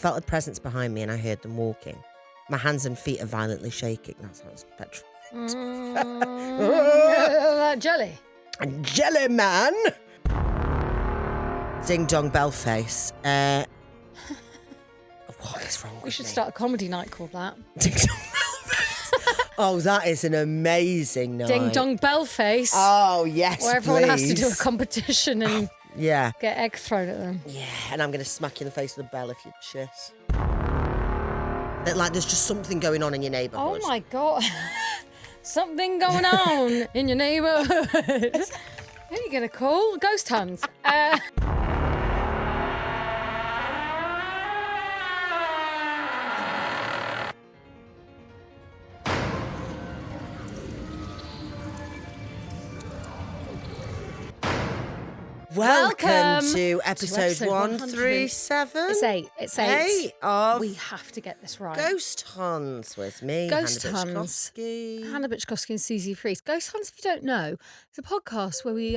felt a presence behind me and I heard them walking. My hands and feet are violently shaking. That sounds petrol. Jelly. Jelly man. Ding dong bell face. What is wrong with me? We should start a comedy night called that. Ding dong bell face. Oh, that is an amazing night. Ding dong bell face. Oh, yes, where everyone has to do a please. competition and Yeah. get egg thrown at them. Yeah, and I'm going to smack you in the face with a bell if you shit. That, like, there's just something going on in your neighbourhood. Oh my God. Something going on in your neighbourhood. Who are you going to call? Ghost Huns. Welcome to episode 137. It's 8. It's 8. Of We have to get this right. Ghost Huns with me, Ghost Hannah Huns. Bitchkowski. Hannah Bitchkowski and Suze Priest. Ghost Huns, if you don't know, it's a podcast where we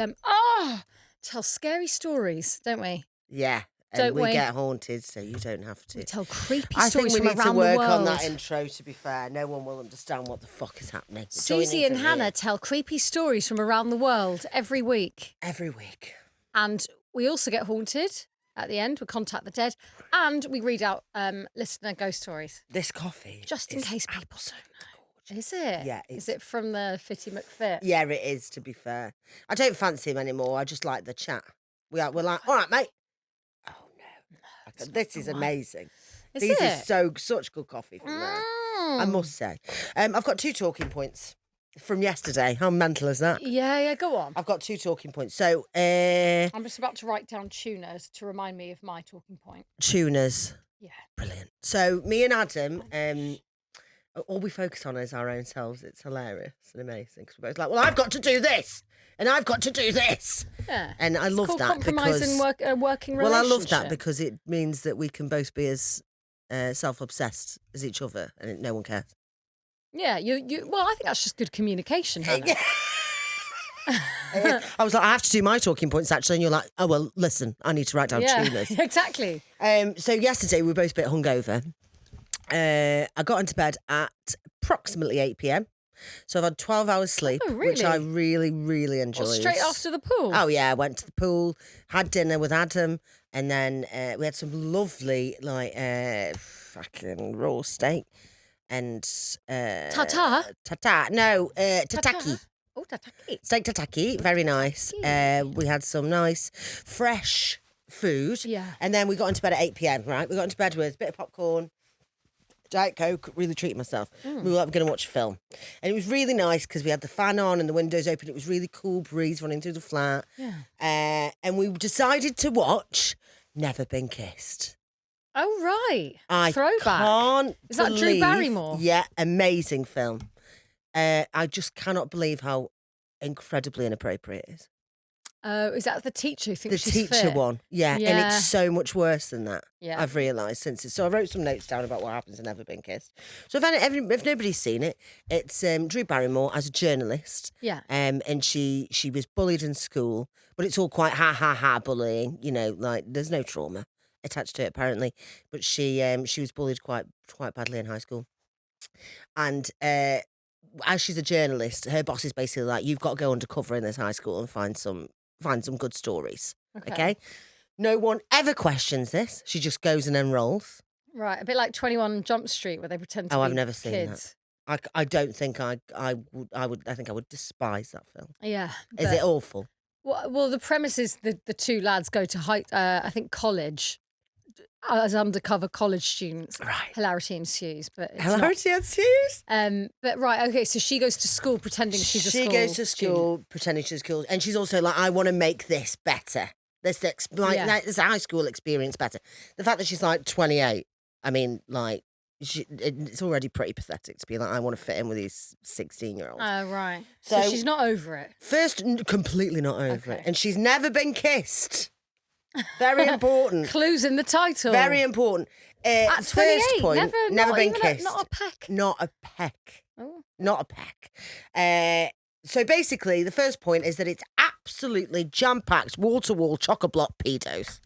tell scary stories, don't we? Yeah, and Don't we we? get haunted, so you don't have to. We tell creepy I think stories we from need to around the work world. on that intro, to be fair. No one will understand what the fuck is happening. Suze and Hannah tell creepy stories from around the world every week. Every week. And we also get haunted at the end. We contact the dead. And we read out listener ghost stories. This coffee Just in is case people don't absolutely know. Is it? Yeah, Is it from the Fitty McFit? Yeah, it is, to be fair. I don't fancy him anymore. I just like the chat. We're like, all right, mate. Oh, no. This is amazing. Is These it? are such good coffee from there, I must say. I've got 2 talking points from yesterday. How mental is that? Yeah, go on. I've got 2 talking points. So, I'm just about to write down Tunas to remind me of my talking point. Tunas. Yeah. Brilliant. So, me and Adam, all we focus on is our own selves. It's hilarious and amazing. Because we're both like, well, I've got to do this. And I've got to do this. Yeah. And I love called that compromise because... in working relationship. Well, I love that because it means that we can both be as self-obsessed as each other and no one cares. Yeah, well, I think that's just good communication, Hannah. I was like, I have to do my talking points actually, and you're like, oh well, listen, I need to write down Tunas. Exactly. So yesterday we were both a bit hungover. I got into bed at approximately 8 p.m. So I've had 12 hours sleep, Oh, really? which I really, really enjoyed. Well, straight after the pool. Oh yeah, I went to the pool, had dinner with Adam, and then we had some lovely fucking raw steak and Tata? No, tataki. Oh, tataki. Steak tataki, very nice. We had some nice, fresh food. Yeah. And then we got into bed at 8 p.m, right? We got into bed with a bit of popcorn, Diet Coke, really treating myself. We were like, we're going to watch a film. And it was really nice because we had the fan on and the windows open. It was really cool breeze running through the flat. Yeah. And we decided to watch Never Been Kissed. Oh, right. I Throwback. can't Is that Drew believe- Barrymore? Yeah, amazing film. I just cannot believe how incredibly inappropriate it is. Is that the teacher who The thinks she's teacher fit? one, yeah, and Yeah. it's so much worse than that. Yeah. I've realised since it. So I wrote some notes down about what happens in Never Been Kissed. So if nobody's seen it, it's Drew Barrymore as a journalist. Yeah. And she was bullied in school, but it's all quite ha bullying. You know, like there's no trauma attached to it apparently, but she was bullied quite badly in high school, and as she's a journalist, her boss is basically like, you've got to go undercover in this high school and find some good stories. Okay. No one ever questions this. She just goes and enrolls. Right, a bit like 21 Jump Street where they pretend to be I've never seen kids. that. I don't think I think I would despise that film. Yeah. Is but- it awful? Well, the premise is the 2 lads go to I think college as undercover college students. Right. Hilarity ensues, but it's Hilarity ensues? not. But right, okay, so she goes to school pretending she's a school She goes to student. school pretending she's cool, and she's also like, I want to make this better. This high school experience better. The fact that she's like 28, I mean, like, it's already pretty pathetic to be like, I want to fit in with these 16-year-olds. Oh, right. So she's not over it. First, completely not over Okay. it, and she's never been kissed. Very important. Clues in the title. Very important. At 28, first point, never been even kissed. not a peck. Not a peck. Oh. Not a peck. So basically, the first point is that it's absolutely jam-packed, wall-to-wall, chock-a-block pedos.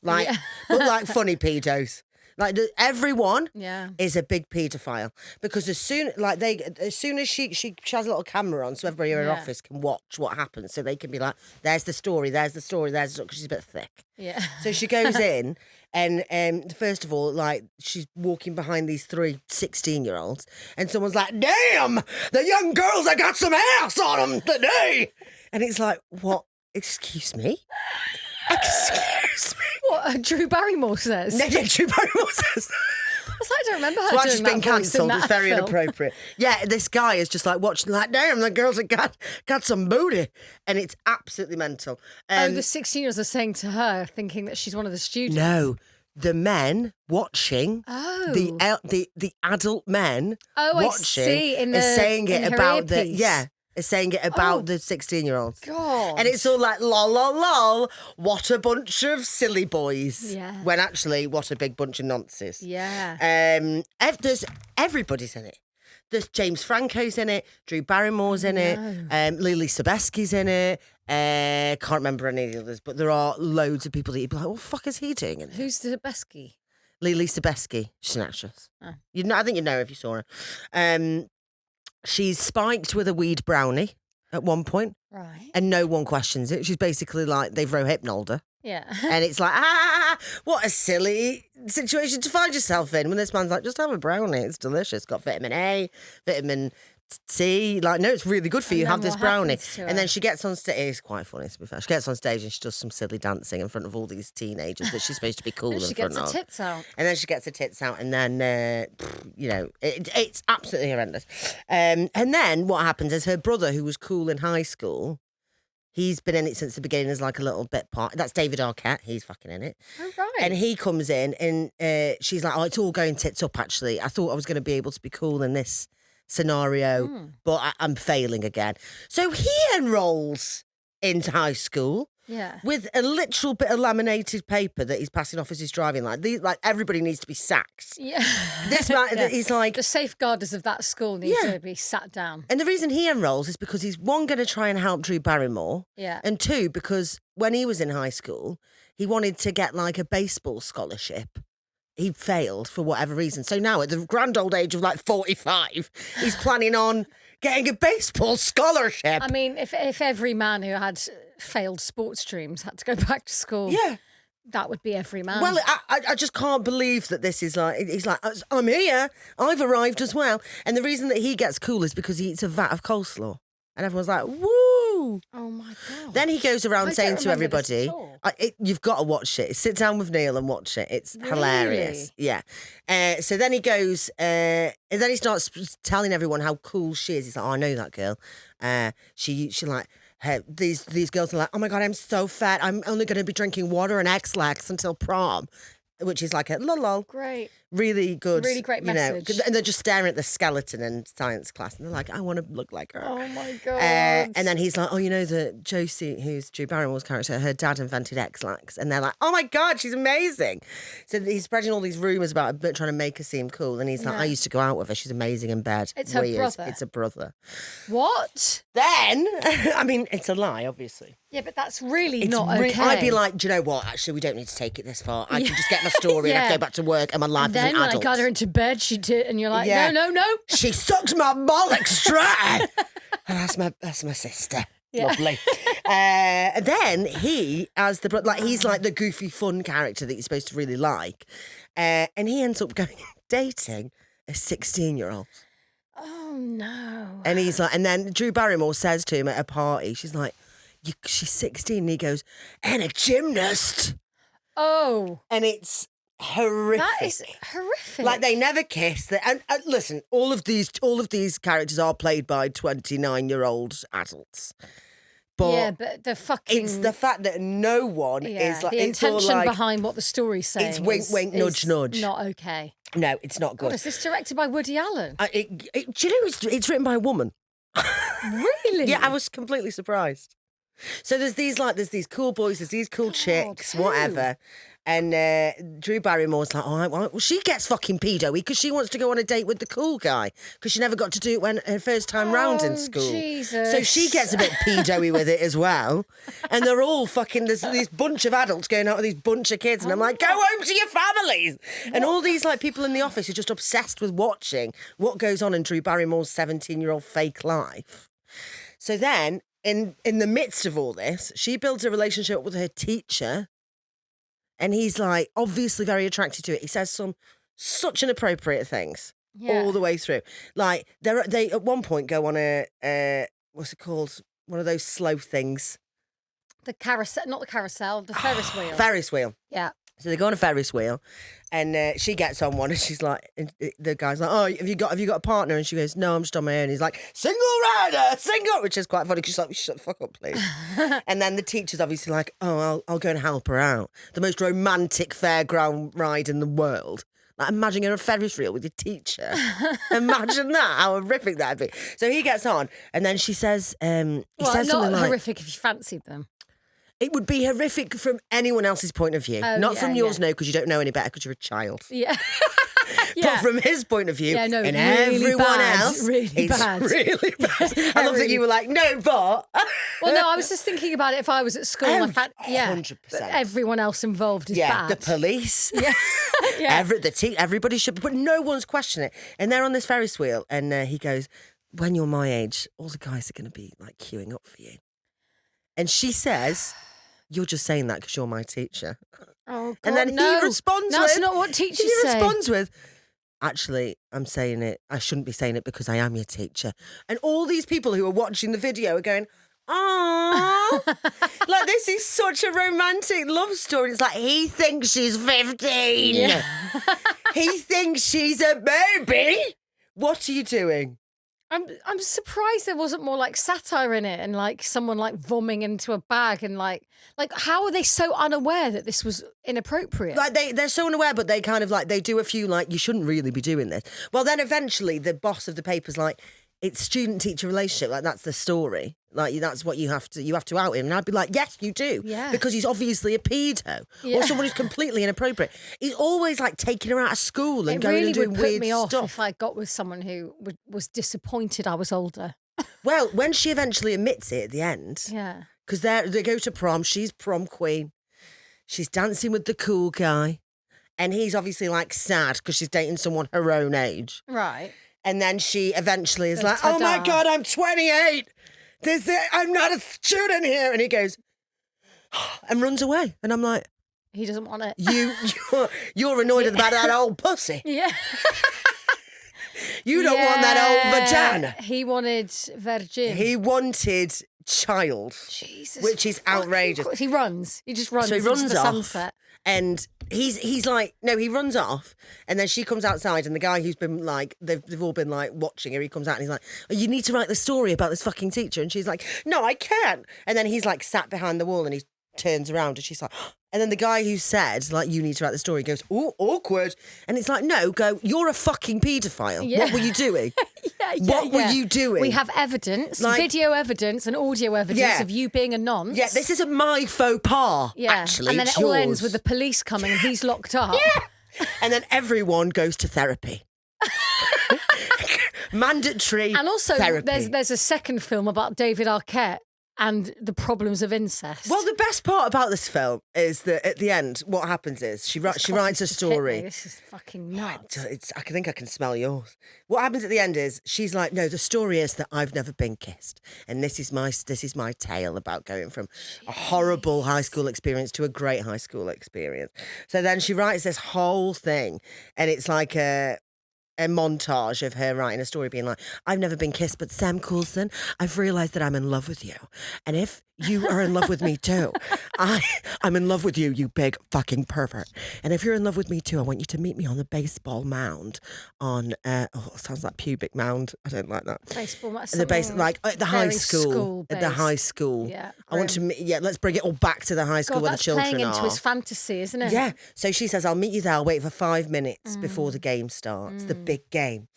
Like, Yeah. but like funny pedos. Like everyone Yeah. is a big paedophile because as soon as she has a little camera on, so everybody in her office can watch what happens, so they can be like, "There's the story, there's the story, there's the story," because she's a bit thick. Yeah. So she goes in, and first of all, like she's walking behind these 3 16-year-olds, and someone's like, "Damn, the young girls, I got some ass on them today," and it's like, "What? Excuse me." Excuse me. What Drew Barrymore says. No, Drew Barrymore says. I don't remember her So doing she's that been voice in cancelled. that It's very film. inappropriate. Yeah, this guy is just like watching, like, damn, the girls have got some booty, and it's absolutely mental. The 16-year-olds are saying to her, thinking that she's one of the students. No, the men watching. Oh. The adult men. Oh, I watching see. are saying it in her about the earpiece. is saying it about Oh. the 16-year-olds. God. And it's all like, lol, lol, lol, what a bunch of silly boys. Yeah. When actually, what a big bunch of nonces. Yeah. There's everybody's in it. There's James Franco's in it, Drew Barrymore's in it, Lily Sobieski's in it. Can't remember any of the others, but there are loads of people that you'd be like, what the fuck is he doing in it? Who's the Besky? Lily Sobieski, she's an actress. Oh. I think you'd know if you saw her. She's spiked with a weed brownie at one point, Right. and no one questions it. She's basically like, they've rohypnoled her. Yeah. And it's like, what a silly situation to find yourself in when this man's like, just have a brownie. It's delicious. Got vitamin A, vitamin C. Like, no, it's really good for you. And Have then this what brownie. happens to And her? then she gets on stage. It's quite funny, to be fair. She gets on stage and she does some silly dancing in front of all these teenagers that she's supposed to be cool And in she front gets her of. tits out. And then she gets her tits out, and then, it's absolutely horrendous. And then what happens is her brother, who was cool in high school, he's been in it since the beginning as like a little bit part. That's David Arquette. He's fucking in it. Oh, right. And he comes in, and she's like, oh, it's all going tits up, actually. I thought I was going to be able to be cool in this scenario, but I'm failing again. So he enrolls into high school. Yeah. With a literal bit of laminated paper that he's passing off as his driving license. Like, everybody needs to be sacked. Yeah. This man, he's like... The safeguarders of that school need to be sat down. And the reason he enrolls is because he's, one, going to try and help Drew Barrymore. Yeah. And two, because when he was in high school, he wanted to get like a baseball scholarship. He failed for whatever reason. So now at the grand old age of like 45, he's planning on getting a baseball scholarship. I mean, if every man who had failed sports dreams had to go back to school, that would be every man. Well, I just can't believe that this is like, he's like, I'm here, I've arrived as well. And the reason that he gets cool is because he eats a vat of coleslaw. And everyone's like, woo. Oh, my God. Then he goes around I saying don't to remember this everybody, at all. you've got to watch it. Sit down with Neil and watch it. It's hilarious. Yeah. So then he goes, and then he starts telling everyone how cool she is. He's like, oh, I know that girl. She like, these girls are like, oh my God, I'm so fat. I'm only going to be drinking water and X-Lax until prom. Which is like a lol. Great. Really good. Really great message. And they're just staring at the skeleton in science class. And they're like, I want to look like her. Oh, my God. And then he's like, oh, you know that Josie, who's Drew Barrymore's character, her dad invented X-Lax. And they're like, oh my God, she's amazing. So he's spreading all these rumours about her, but trying to make her seem cool. And he's like, I used to go out with her. She's amazing in bed. It's her brother. It's a brother. What? Then, I mean, it's a lie, obviously. Yeah, but that's really It's not okay. I'd be like, do you know what? Actually, we don't need to take it this far. I can just get my story and I Yeah. can go back to work and my life And as then an when adult. I got her into bed, she did, and you're like, Yeah. no. She sucked my bollocks dry. And that's my sister. Yeah. Lovely. Then he, as the like, he's like the goofy, fun character that you're supposed to really like, and he ends up going dating a 16-year-old. Oh, no. And he's like, and then Drew Barrymore says to him at a party, she's like, she's 16, and he goes, and a gymnast. Oh. And it's horrific. That is horrific. Like, they never kiss. And listen, all of these characters are played by 29-year-old adults. But yeah, but the fucking... it's the fact that no one is like... the it's all intention like, behind what the story's saying it's wink, wink, nudge, nudge. not okay. No, it's not God, good. is this directed by Woody Allen? Do you know it's written by a woman? Really? Yeah, I was completely surprised. So there's these cool boys, there's these cool chicks, who? whatever. And Drew Barrymore's like, all right, well, she gets fucking pedo-y because she wants to go on a date with the cool guy because she never got to do it when her first time round in school. Jesus. So she gets a bit pedo-y with it as well. And they're all fucking, there's this bunch of adults going out with these bunch of kids. And I'm like, go home to your families. And all these like people in the office are just obsessed with watching what goes on in Drew Barrymore's 17-year-old fake life. So then, in the midst of all this, she builds a relationship with her teacher. And he's like obviously very attracted to it. He says some such inappropriate things all the way through. Like they at one point go on a what's it called? One of those slow things. The carousel, not the carousel, the Ferris wheel. Ferris wheel. Yeah. So they go on a Ferris wheel, and she gets on one, and she's like, and the guy's like, "Oh, have you got a partner?" And she goes, "No, I'm just on my own." He's like, "Single rider, single," which is quite funny because she's like, "Shut the fuck up, please." And then the teacher's obviously like, "Oh, I'll go and help her out." The most romantic fairground ride in the world. Like, imagine you're on a Ferris wheel with your teacher. Imagine that, how horrific that'd be. So he gets on, and then she says, says not something like, horrific if you fancied them. it would be horrific from anyone else's point of view. Not from yours, no, because you don't know any better because you're a child. Yeah. But from his point of view, and really everyone bad, else, really it's bad. really bad. I love that you were like, no, but... Well, no, I was just thinking about it if I was at school. And I found, 100%. but everyone else involved is bad. The police. Yeah. Everybody should, but no one's questioning it. And they're on this Ferris wheel, and he goes, when you're my age, all the guys are going to be like queuing up for you. And she says... You're just saying that because you're my teacher. Oh, God, and then he responds with... That's not what teachers say. He responds with, actually, I'm saying it. I shouldn't be saying it because I am your teacher. And all these people who are watching the video are going, oh, like this is such a romantic love story. It's like, he thinks she's 15. Yeah. He thinks she's a baby. What are you doing? I'm surprised there wasn't more like satire in it and like someone like vomiting into a bag and like how are they so unaware that this was inappropriate? Like they're so unaware, but they kind of like they do a few like, you shouldn't really be doing this. Well, then eventually the boss of the paper's like, it's student-teacher relationship, like that's the story. Like that's what you have to out him. And I'd be like, yes, you do. Yeah. Because he's obviously a pedo or someone who's completely inappropriate. He's always like taking her out of school and going and doing weird stuff. It really would put me off if I got with someone who was disappointed I was older. Well, when she eventually admits it at the end, because they go to prom, she's prom queen. She's dancing with the cool guy. And he's obviously like sad because she's dating someone her own age. Right. And then she eventually is like, oh my God, I'm 28. I'm not a student here. And he goes, and runs away. And I'm like, he doesn't want it. You're annoyed about that old pussy. Yeah. You don't want that old vagina. He wanted virgin. He wanted child. Jesus. Which is outrageous. He runs. He just runs. So he runs into the off. Sunset. And he's like, no, he runs off. And then she comes outside and the guy who's been like, they've all been like watching her, he comes out and he's like, oh, you need to write the story about this fucking teacher. And she's like, no, I can't. And then he's like sat behind the wall and he turns around and she's like, and then the guy who said, like, you need to write the story goes, oh, awkward. And it's like, no, you're a fucking paedophile. Yeah. What were you doing? What were you doing? We have evidence, video evidence and audio evidence of you being a nonce. Yeah, this isn't my faux pas, actually. And then it all ends with the police coming and he's locked up. And then everyone goes to therapy. Mandatory and also, therapy. there's a second film about David Arquette and the problems of incest. Well, the best part about this film is that at the end, what happens is she writes a story. This is fucking nuts. I think I can smell yours. What happens at the end is she's like, no, the story is that I've never been kissed, and this is my tale about going from a horrible high school experience to a great high school experience. So then she writes this whole thing, and it's like a montage of her writing a story being like, I've never been kissed, but Sam Coulson, I've realised that I'm in love with you. And if you are in love with me too, I'm in love with you, you big fucking pervert. And if you're in love with me too, I want you to meet me on the baseball mound on, it sounds like pubic mound. I don't like that. Baseball, that's like at the high school. At the high school. Yeah. I want to let's bring it all back to the high school where the children are. That's playing into his fantasy, isn't it? Yeah. So she says, I'll meet you there. I'll wait for 5 minutes before the game starts, the big game.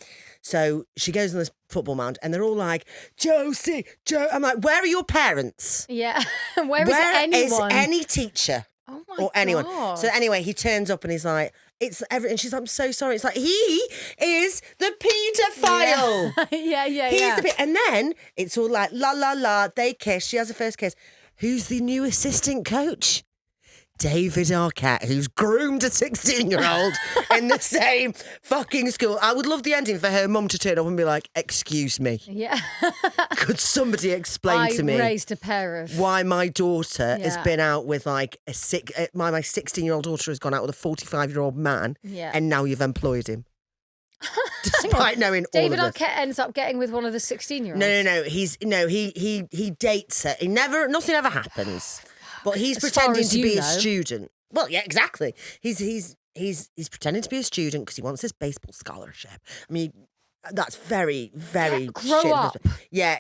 So she goes on this football mound and they're all like, Josie, Joe. I'm like, where are your parents? Yeah. Where is anyone? Is any teacher? Oh my or anyone. God. So anyway, he turns up and he's like, it's everything. And she's like, I'm so sorry. It's like, he is the paedophile. He's the and then it's all like, la, la, la. They kiss. She has a first kiss. Who's the new assistant coach? David Arquette, who's groomed a 16-year-old in the same fucking school. I would love the ending for her mum to turn up and be like, excuse me. Yeah. Could somebody explain to me I raised a pair of... why my daughter has Yeah. been out with like my 16-year-old daughter has gone out with a 45-year-old man Yeah. and now you've employed him. Despite knowing David all of this. Arquette ends up getting with one of the 16-year-olds. No. He dates her. Nothing ever happens. But he's As far pretending as to you be a know. student. Well, yeah, exactly. He's pretending to be a student because he wants this baseball scholarship. I mean, that's very, very Grow shit. up. Yeah,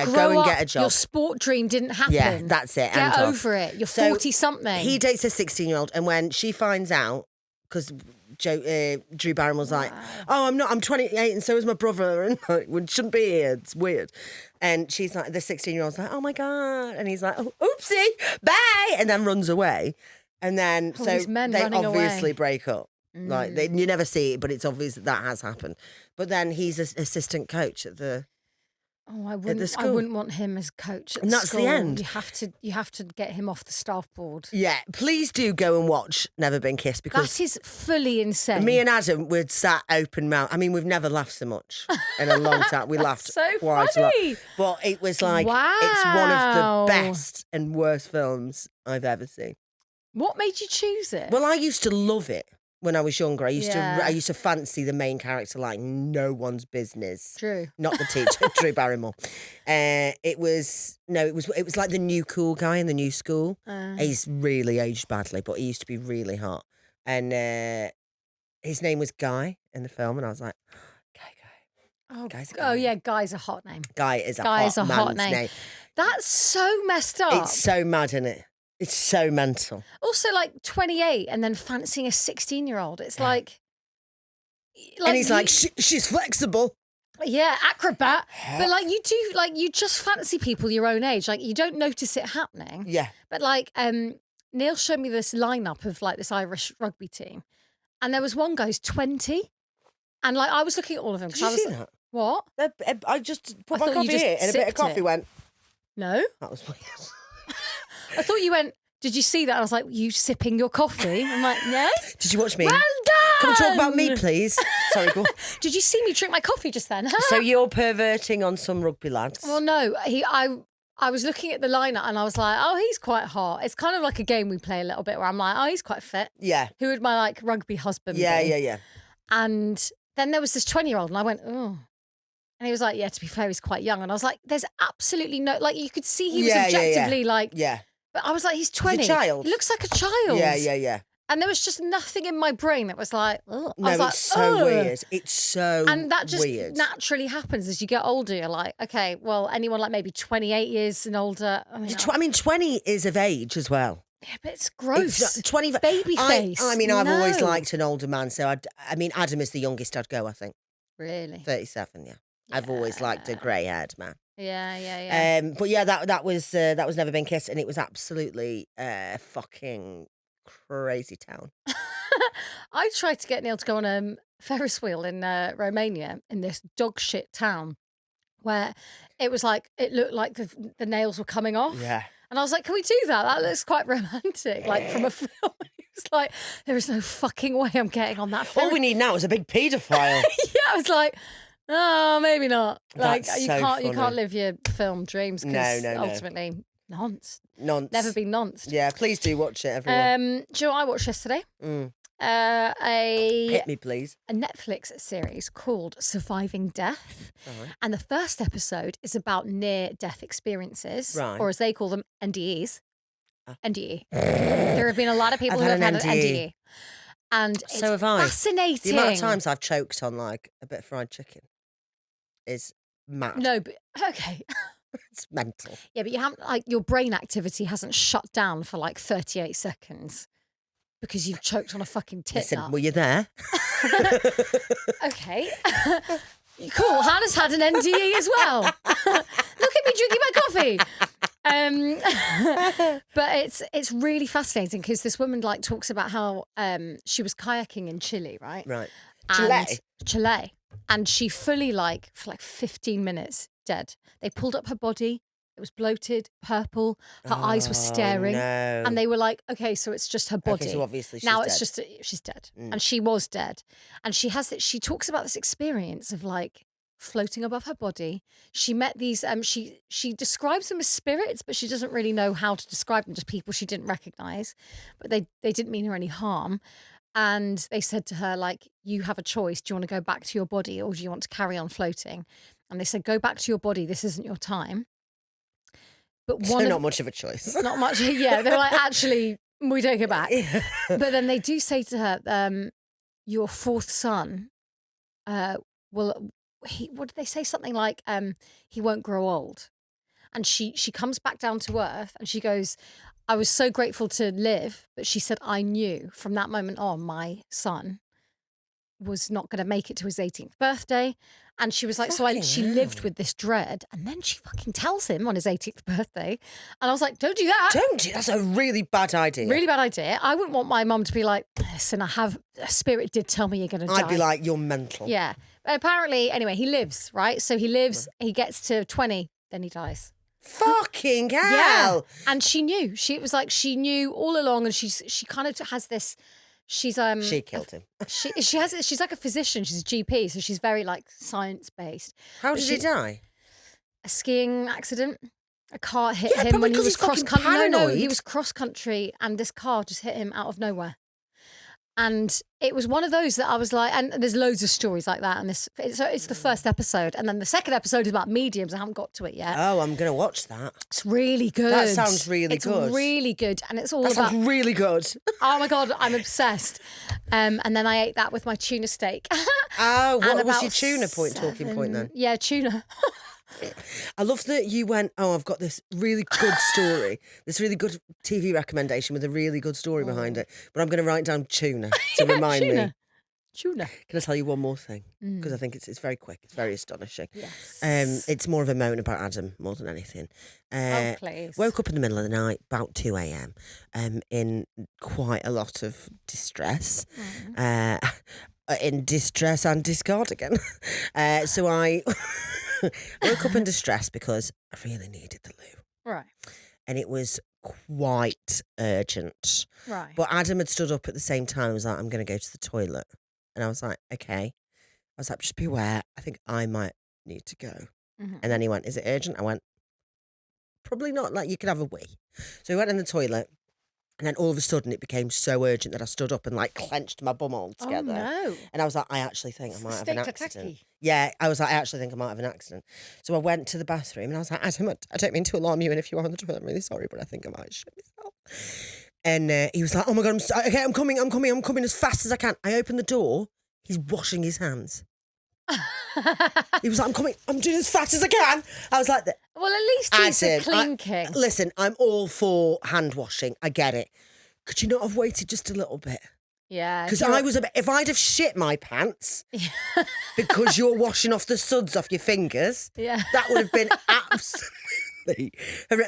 Grow go and up. get a job. Your sport dream didn't happen. Yeah, that's it. Get end of. over it. You're So 40-something. He dates a 16-year-old, and when she finds out, because Drew Barrymore's like, oh, I'm 28 and so is my brother, and like, we shouldn't be here, it's weird. And she's like, the 16-year-old's like, oh my God. And he's like, oh, oopsie, bye, and then runs away. And then, All so these men they running obviously away. break up. Like, you never see it, but it's obvious that has happened. But then he's an assistant coach at the... Oh, I the wouldn't school. want him as coach at And the that's the school. end. You have to get him off the staff board. Yeah, please do go and watch Never Been Kissed, because... That is fully insane. Me and Adam were sat open mouth. I mean, we've never laughed so much in a long time. We laughed so quite funny. a lot. But it was like, it's one of Wow. the best and worst films I've ever seen. What made you choose it? Well, I used to love it when I was younger. I Yeah. used to fancy the main character like no one's business. Drew. Not the teacher, Drew Barrymore. It was like the new cool guy in the new school. He's really aged badly, but he used to be really hot. And his name was Guy in the film, and I was like, Guy. Guy's a guy. Yeah, Guy's a hot name. Guy is a Guy hot is a hot man's name. That's so messed up. It's so mad, isn't it? It's so mental. Also, like 28 and then fancying a 16-year-old. It's like and he's like, she's flexible. Yeah, acrobat. But like you just fancy people your own age. Like you don't notice it happening. Yeah. But like Neil showed me this lineup of like this Irish rugby team. And there was one guy who's 20. And like I was looking at all of them. Did you see that? What? I just put I my thought you coffee just here and a bit of sipped coffee it. went, No? that was weird. I thought you went, did you see that? I was like, you sipping your coffee? I'm like, yes. Did you watch me? Well done! Can we talk about me, please? Sorry, go on. Did you see me drink my coffee just then? So you're perverting on some rugby lads? Well, no. I was looking at the lineup and I was like, oh, he's quite hot. It's kind of like a game we play a little bit where I'm like, oh, he's quite fit. Yeah. Who would my like rugby husband be? Yeah. And then there was this 20-year-old and I went, oh. And he was like, yeah, to be fair, he's quite young. And I was like, there's absolutely no, like you could see he was objectively like, Yeah. but I was like, he's 20. He's a child. He looks like a child. Yeah. And there was just nothing in my brain that was like, ugh. No, I was like, it's so ugh. weird. It's so And that just weird. naturally happens as you get older. You're like, okay, well, anyone like maybe 28 years and older. I mean, 20 is of age as well. yeah, but it's gross. It's 20. Baby face. I mean, I've always No. liked an older man. So Adam is the youngest I'd go, I think. Really? 37, yeah. I've always liked a grey-haired man. Yeah. But yeah, that was Never Been Kissed, and it was absolutely fucking crazy town. I tried to get Neil to go on a Ferris wheel in Romania in this dog shit town where it was like, it looked like the nails were coming off. Yeah. And I was like, can we do that? That looks quite romantic, like from a film. He was like, there is no fucking way I'm getting on that film. All we need now is a big paedophile. Yeah, I was like, oh, maybe not. Like That's you so can't funny. live your film dreams because No. ultimately nonced. Nonce. Never been nonced. Yeah, please do watch it, everyone. Do you know what I watched yesterday? Hit me, please. A Netflix series called Surviving Death. Right. And the first episode is about near-death experiences, Right. or as they call them, NDEs. NDE. There have been a lot of people I've who have had had an an NDE. NDE. And it's So have I. fascinating. The amount of times I've choked on like a bit of fried chicken is mad. No, but okay. It's mental. Yeah, but you haven't, like, your brain activity hasn't shut down for like 38 seconds because you've choked on a fucking tit Listen, nut. were you there? Okay. Cool. Hannah's had an NDE as well. Look at me drinking my coffee. But it's really fascinating because this woman like talks about how she was kayaking in Chile, right? Right. And Chile. And she fully for like 15 minutes dead. They pulled up her body. It was bloated, purple. Her eyes were staring. No. And they were like, okay, so it's just her body. Okay, so obviously she's now dead. it's just, she's dead. And she was dead. And she talks about this experience of like floating above her body. She met these, she describes them as spirits, but she doesn't really know how to describe them, just people she didn't recognize. But they didn't mean her any harm. And they said to her, like, you have a choice. Do you want to go back to your body or do you want to carry on floating? And they said, go back to your body. This isn't your time. But not much of a choice. Not much. Yeah, they're like, actually, we take it back. Yeah. But then they do say to her, your fourth son what did they say? Something like, he won't grow old. And she comes back down to earth and she goes, I was so grateful to live, but she said, I knew from that moment on, my son was not going to make it to his 18th birthday. And she was like, she lived with this dread. And then she fucking tells him on his 18th birthday. And I was like, don't do that. That's a really bad idea. Really bad idea. I wouldn't want my mum to be like, listen, a spirit did tell me you're going to die. I'd be like, you're mental. Yeah. But apparently, anyway, he lives, right? So he lives, he gets to 20, then he dies. Fucking hell. Yeah. And she knew. She knew all along, and she kind of has this. She killed him. She's like a physician. She's a GP, so she's very like science based. How did he die? A skiing accident. A car hit him when he was cross country. No, he was cross country, and this car just hit him out of nowhere. And it was one of those that I was like, and there's loads of stories like that. And it's the first episode, and then the second episode is about mediums. I haven't got to it yet. Oh, I'm gonna watch that. It's really good. That sounds really good. It's really good, and it's all that about. Sounds really good. Oh my god, I'm obsessed. And then I ate that with my tuna steak. Oh, what was your tuna talking point then? Yeah, tuna. I love that you went, I've got this really good story, this really good TV recommendation with a really good story behind it, but I'm going to write down tuna to remind me. Tuna. Can I tell you one more thing? Because I think it's very quick. It's very astonishing. Yes. It's more of a moan about Adam more than anything. Please. Woke up in the middle of the night, about 2 a.m, in quite a lot of distress. In distress and discard again. So I woke up in distress because I really needed the loo. Right. And it was quite urgent. Right. But Adam had stood up at the same time and was like, I'm going to go to the toilet. And I was like, okay. I was like, just be aware. I think I might need to go. And then he went, is it urgent? I went, probably not. Like, you could have a wee. So he went in the toilet. And then all of a sudden it became so urgent that I stood up and like clenched my bum all together. Oh, no. And I was like, I actually think I might have an accident. Yeah, I was like, I actually think I might have an accident. So I went to the bathroom and I was like, Adam, I don't mean to alarm you, and if you are on the toilet, I'm really sorry, but I think I might shit myself. And he was like, oh my God, I'm coming as fast as I can. I opened the door, he's washing his hands. He was like, I'm doing as fast as I can. I was like, well, at least he's a clean king. Listen, I'm all for hand washing. I get it. Could you not have waited just a little bit? Yeah. Because if I'd have shit my pants because you're washing off the suds off your fingers, that would have been absolutely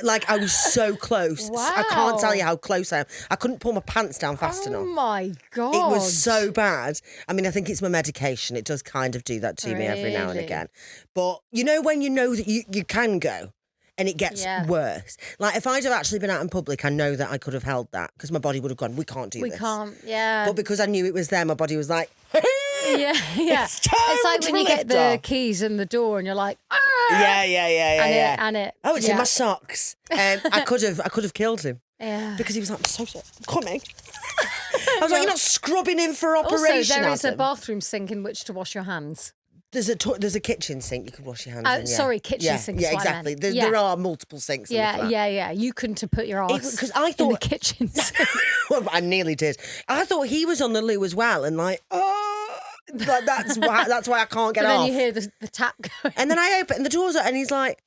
like, I was so close. Wow. I can't tell you how close I am. I couldn't pull my pants down fast enough. Oh my God. It was so bad. I mean, I think it's my medication. It does kind of do that to me every now and again. But you know when you know that you can go and it gets worse. Like if I'd have actually been out in public, I know that I could have held that because my body would have gone, we can't do this. We can't, yeah. But because I knew it was there, my body was like, yeah. It's like when you get the keys in the door and you're like, ah! Yeah. And it. Oh, it's in my socks. I could have killed him. Yeah. Because he was like, I'm so sorry, I'm coming. I was like, you're not scrubbing in for operation. Also, there is Adam. a bathroom sink in which to wash your hands. There's a kitchen sink you can wash your hands in. Yeah. Sorry, kitchen sink. Yeah, exactly. There are multiple sinks. Yeah. You couldn't put your arse because I thought in the kitchen sink. Well, I nearly did. I thought he was on the loo as well, and like, like that's why I can't get off. off. Then you hear the tap going. And then I open the doors and he's like,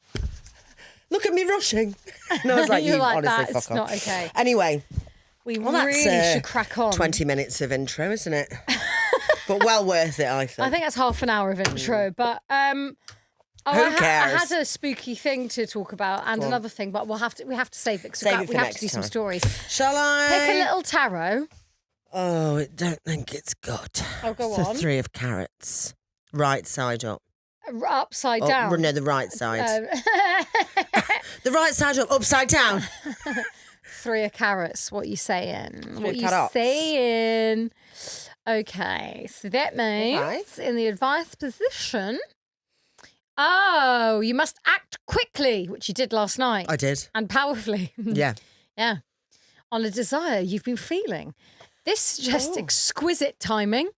"Look at me rushing." And I was like, "You like honestly, that? fuck It's off." not okay. Anyway, we really should crack on. 20 minutes of intro, isn't it? But well worth it, I think. I think that's half an hour of intro, but Oh, Who I cares? had a spooky thing to talk about and another thing, but we have to save it. Save it for we have next to do some time. stories. Shall I? Pick a little tarot. Oh, I don't think it's good. Oh, go it's on. The 3 of carrots. Right side up. Upside down. No, the right side. The right side up, upside down. 3 of carrots. What you saying? What you saying? Okay, so that means in the advice position. Oh, you must act quickly, which you did last night. I did. And powerfully. Yeah. Yeah. On a desire you've been feeling. This suggests exquisite timing,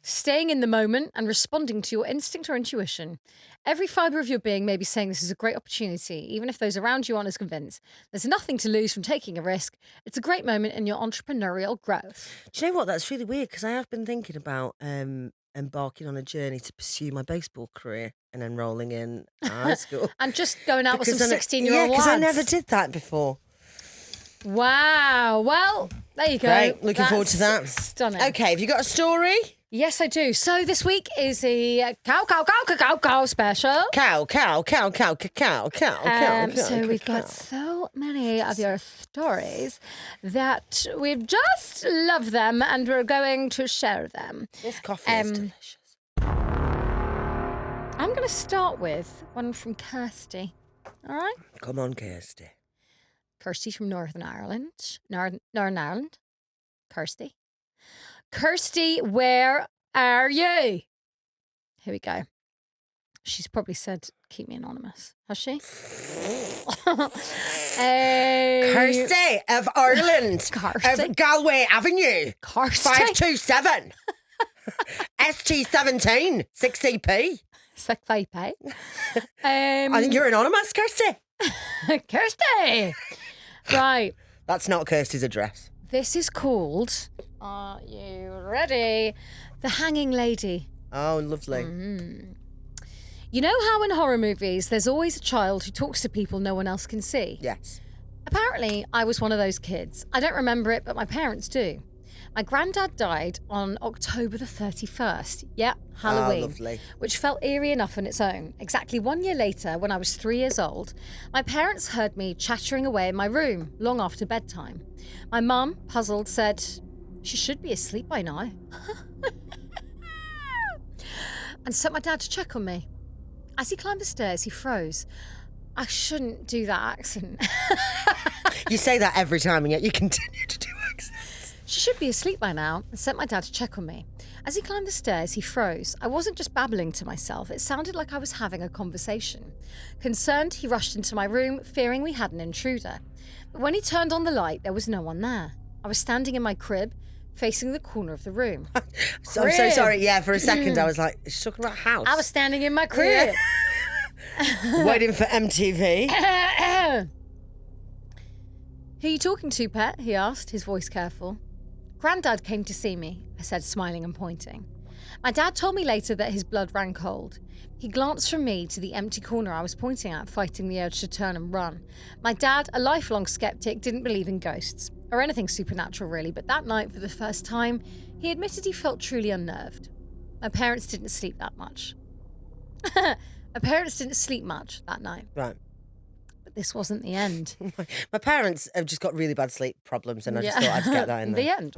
staying in the moment and responding to your instinct or intuition. Every fibre of your being may be saying this is a great opportunity, even if those around you aren't as convinced. There's nothing to lose from taking a risk. It's a great moment in your entrepreneurial growth. Do you know what? That's really weird because I have been thinking about embarking on a journey to pursue my baseball career and enrolling in high school. And just going out with some 16-year-old lads. Yeah, because I never did that before. Wow. Well, there you go. Great. Looking forward to that. Stunning. Okay, have you got a story? Yes, I do. So this week is a cow special. Cow. So we've got so many of your stories that we've just loved them and we're going to share them. This coffee is delicious. I'm going to start with one from Kirsty. All right? Come on, Kirsty. Kirsty from Northern Ireland. Northern Ireland. Kirsty. Kirsty, where are you? Here we go. She's probably said, keep me anonymous. Has she? Kirsty of Ireland. Kirsty. Of Galway Avenue. Kirsty. 527. ST17. 6EP. 6EP. I think you're anonymous, Kirsty. Kirsty. Right. That's not Kirsty's address. This is called, are you ready? The Hanging Lady. Oh, lovely. You know how in horror movies there's always a child who talks to people no one else can see? Yes. Apparently, I was one of those kids. I don't remember it, but my parents do. My granddad died on October the 31st. Yeah, Halloween. Oh, lovely. Which felt eerie enough on its own. Exactly 1 year later, when I was 3 years old, my parents heard me chattering away in my room long after bedtime. My mum, puzzled, said, she should be asleep by now. And sent my dad to check on me. As he climbed the stairs, he froze. I shouldn't do that accent. You say that every time and yet you continue to do accents. She should be asleep by now, and sent my dad to check on me. As he climbed the stairs, he froze. I wasn't just babbling to myself. It sounded like I was having a conversation. Concerned, he rushed into my room, fearing we had an intruder. But when he turned on the light, there was no one there. I was standing in my crib, facing the corner of the room. So, I'm so sorry. Yeah, for a second I was like, she's talking about a house. I was standing in my crib. Waiting for MTV. Who are you talking to, pet? He asked, his voice careful. Grandad came to see me, I said, smiling and pointing. My dad told me later that his blood ran cold. He glanced from me to the empty corner I was pointing at, fighting the urge to turn and run. My dad, a lifelong skeptic, didn't believe in ghosts, or anything supernatural really, but that night, for the first time, he admitted he felt truly unnerved. My parents didn't sleep that much. My parents didn't sleep much that night. Right. But this wasn't the end. My parents have just got really bad sleep problems and I just thought I'd get that in there. The end.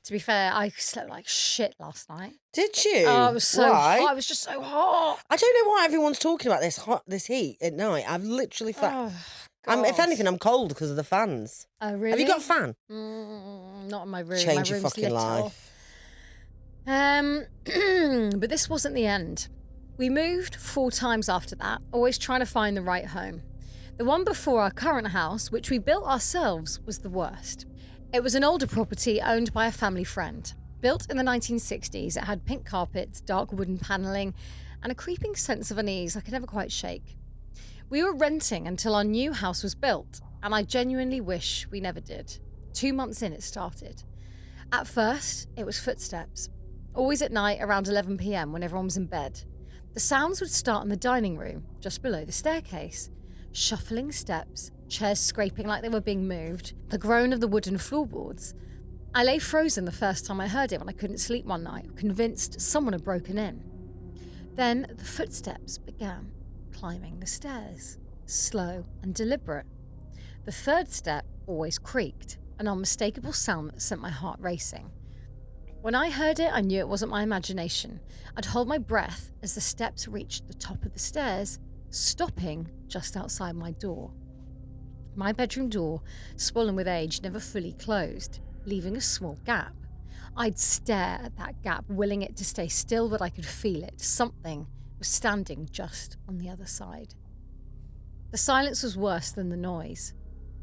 To be fair, I slept like shit last night. Did you? Oh, it was so Why? hot. It was just so hot. I don't know why everyone's talking about this heat at night. I've literally felt... Oh, if anything, I'm cold because of the fans. Oh, really? Have you got a fan? Not in my room. Change my your room's fucking little. life. But this wasn't the end. We moved 4 times after that, always trying to find the right home. The one before our current house, which we built ourselves, was the worst. It was an older property owned by a family friend. Built in the 1960s, it had pink carpets, dark wooden panelling, and a creeping sense of unease I could never quite shake. We were renting until our new house was built, and I genuinely wish we never did. 2 months in, it started. At first, it was footsteps. Always at night around 11 p.m. when everyone was in bed. The sounds would start in the dining room, just below the staircase. Shuffling steps, chairs scraping like they were being moved, the groan of the wooden floorboards. I lay frozen the first time I heard it when I couldn't sleep one night, convinced someone had broken in. Then the footsteps began climbing the stairs, slow and deliberate. The third step always creaked, an unmistakable sound that sent my heart racing. When I heard it, I knew it wasn't my imagination. I'd hold my breath as the steps reached the top of the stairs, stopping just outside my door. My bedroom door, swollen with age, never fully closed, leaving a small gap. I'd stare at that gap, willing it to stay still, but I could feel it. Something was standing just on the other side. The silence was worse than the noise.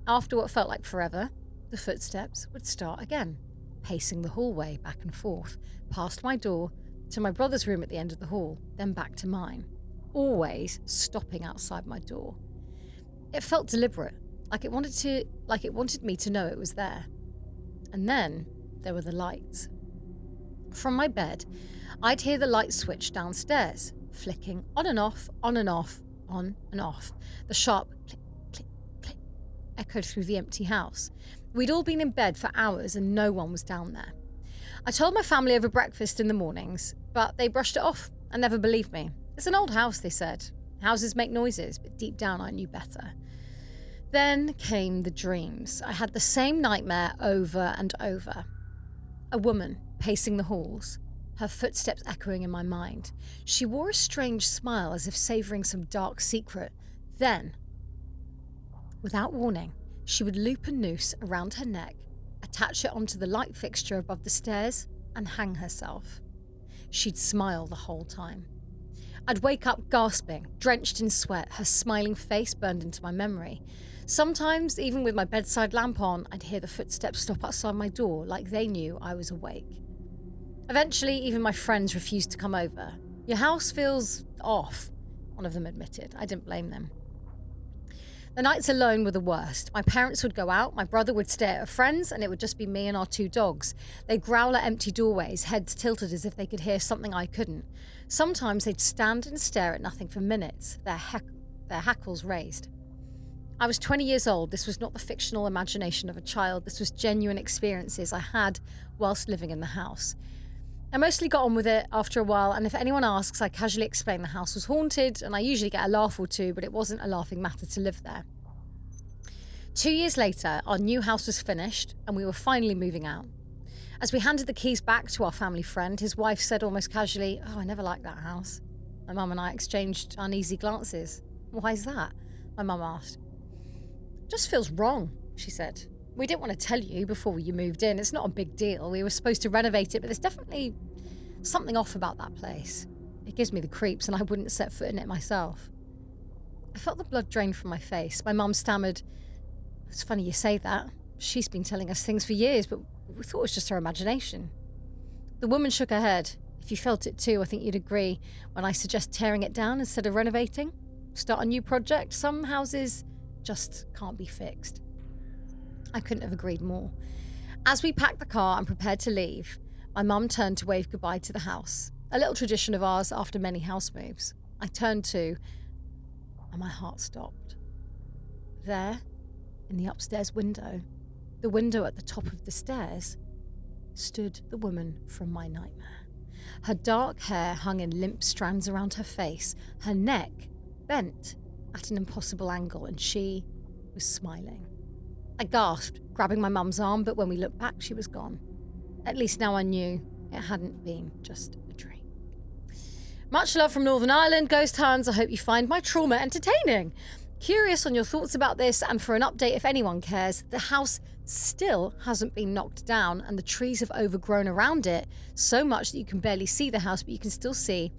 After what felt like forever, the footsteps would start again, pacing the hallway back and forth, past my door, to my brother's room at the end of the hall, then back to mine, always stopping outside my door. It felt deliberate, like it wanted me to know it was there. And then there were the lights. From my bed, I'd hear the light switch downstairs, flicking on and off, on and off, on and off. The sharp click, click, click echoed through the empty house. We'd all been in bed for hours and no one was down there. I told my family over breakfast in the mornings, but they brushed it off and never believed me. It's an old house, they said. Houses make noises, but deep down I knew better. Then came the dreams. I had the same nightmare over and over. A woman pacing the halls, her footsteps echoing in my mind. She wore a strange smile as if savouring some dark secret. Then, without warning, she would loop a noose around her neck, attach it onto the light fixture above the stairs, and hang herself. She'd smile the whole time. I'd wake up gasping, drenched in sweat, her smiling face burned into my memory. Sometimes, even with my bedside lamp on, I'd hear the footsteps stop outside my door like they knew I was awake. Eventually, even my friends refused to come over. "Your house feels off," one of them admitted. I didn't blame them. The nights alone were the worst. My parents would go out, my brother would stay at a friend's, and it would just be me and our 2 dogs. They'd growl at empty doorways, heads tilted as if they could hear something I couldn't. Sometimes they'd stand and stare at nothing for minutes, their hackles raised. I was 20 years old. This was not the fictional imagination of a child. This was genuine experiences I had whilst living in the house. I mostly got on with it after a while, and if anyone asks, I casually explain the house was haunted, and I usually get a laugh or two, but it wasn't a laughing matter to live there. 2 years later, our new house was finished, and we were finally moving out. As we handed the keys back to our family friend, his wife said almost casually, "Oh, I never liked that house." My mum and I exchanged uneasy glances. "Why's that?" my mum asked. "Just feels wrong," she said. "We didn't want to tell you before you moved in. It's not a big deal. We were supposed to renovate it, but there's definitely something off about that place. It gives me the creeps, and I wouldn't set foot in it myself." I felt the blood drain from my face. My mum stammered, "It's funny you say that. She's been telling us things for years, but we thought it was just her imagination." The woman shook her head. "If you felt it too, I think you'd agree when I suggest tearing it down instead of renovating. Start a new project. Some houses just can't be fixed." I couldn't have agreed more. As we packed the car and prepared to leave, my mum turned to wave goodbye to the house, a little tradition of ours after many house moves. I turned to, and my heart stopped. There, in the upstairs window, the window at the top of the stairs, stood the woman from my nightmare. Her dark hair hung in limp strands around her face, her neck bent at an impossible angle, and she was smiling. I gasped, grabbing my mum's arm, but when we looked back, she was gone. At least now I knew it hadn't been just a dream. Much love from Northern Ireland, Ghost Huns. I hope you find my trauma entertaining. Curious on your thoughts about this, and for an update if anyone cares, the house still hasn't been knocked down, and the trees have overgrown around it so much that you can barely see the house, but you can still see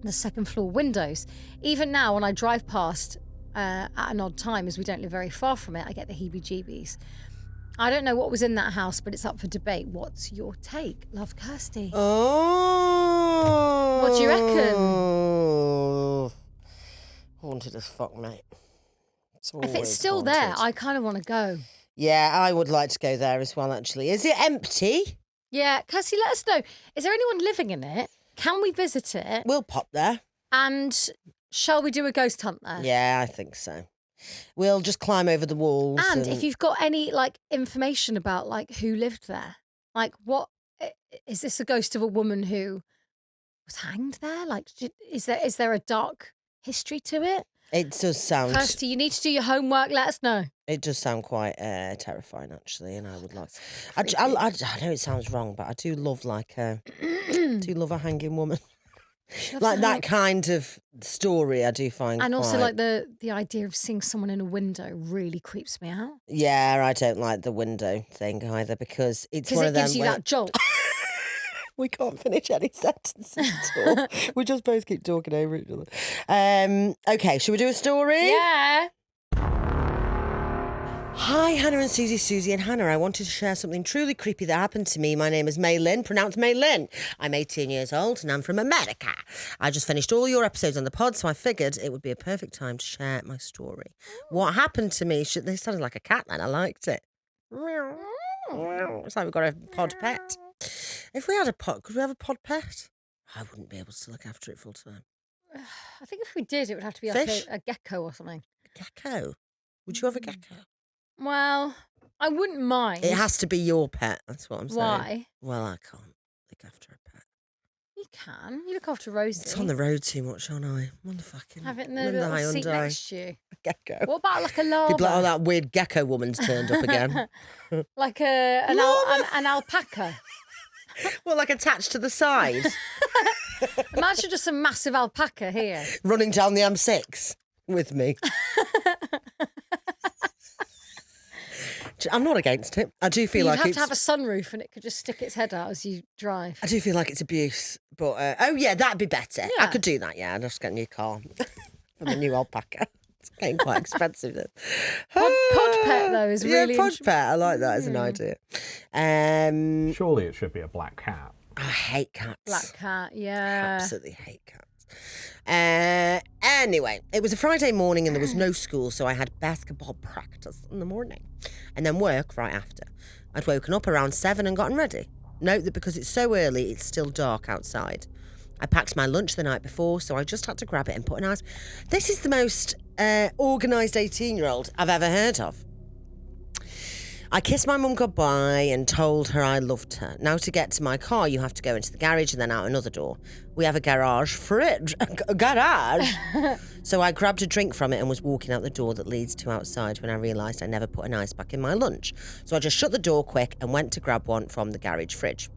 the second floor windows. Even now, when I drive past at an odd time, as we don't live very far from it, I get the heebie-jeebies. I don't know what was in that house, but it's up for debate. What's your take? Love, Kirsty. Oh. What do you reckon? Haunted as fuck, mate. If it's still there, I kind of want to go. Yeah, I would like to go there as well, actually. Is it empty? Yeah, Kirsty, let us know. Is there anyone living in it? Can we visit it? We'll pop there. And shall we do a ghost hunt there? Yeah, I think so. We'll just climb over the walls. And if you've got any information about who lived there, what is this, a ghost of a woman who was hanged there? Like, is there a dark history to it? It does sound. Kirsty, you need to do your homework. Let us know. It does sound quite terrifying, actually, and I would like. I know it sounds wrong, but I do love a hanging woman. Like that kind of story, I do find. And also, like the idea of seeing someone in a window really creeps me out. Yeah, I don't like the window thing either because it's one of them. Because it gives you that jolt. We can't finish any sentences at all. We just both keep talking over each other. Okay, should we do a story? Yeah. Hi, Hannah and Susie and Hannah. I wanted to share something truly creepy that happened to me. My name is Maylin, pronounced Maylin. I'm 18 years old and I'm from America. I just finished all your episodes on the pod, so I figured it would be a perfect time to share my story. What happened to me, they sounded like a cat then, I liked it. It's like we've got a pod pet. If we had a pod, could we have a pod pet? I wouldn't be able to look after it full time. I think if we did, it would have to be Fish? like a gecko or something. A gecko? Would you have a gecko? Well, I wouldn't mind. It has to be your pet, that's what I'm saying. Why? Well, I can't look after a pet. You can. You look after Rosie. It's on the road too much, aren't I? I'm on the fucking... Have it in the little seat next to you. A gecko. What about like a llama? People like, oh, that weird gecko woman's turned up again. Like an alpaca. Well, like attached to the side. Imagine just a massive alpaca here. Running down the M6 with me. I'm not against it. I do feel You'd like have to have a sunroof and it could just stick its head out as you drive. I do feel like it's abuse. But, oh, yeah, that'd be better. Yeah. I could do that, yeah. I'd just get a new car from a new alpaca. It's getting quite expensive then. Pod pet, though, is really... Yeah, pod pet. I like that as an idea. Surely it should be a black cat. I hate cats. Black cat, yeah. Absolutely hate cats. Anyway, it was a Friday morning and there was no school, so I had basketball practice in the morning and then work right after. I'd woken up around 7 and gotten ready. Note that because it's so early, it's still dark outside. I packed my lunch the night before, so I just had to grab it and put an ice. This is the most organised 18-year-old I've ever heard of. I kissed my mum goodbye and told her I loved her. Now to get to my car, you have to go into the garage and then out another door. We have a garage fridge. A garage? So I grabbed a drink from it and was walking out the door that leads to outside when I realised I never put an ice pack in my lunch. So I just shut the door quick and went to grab one from the garage fridge.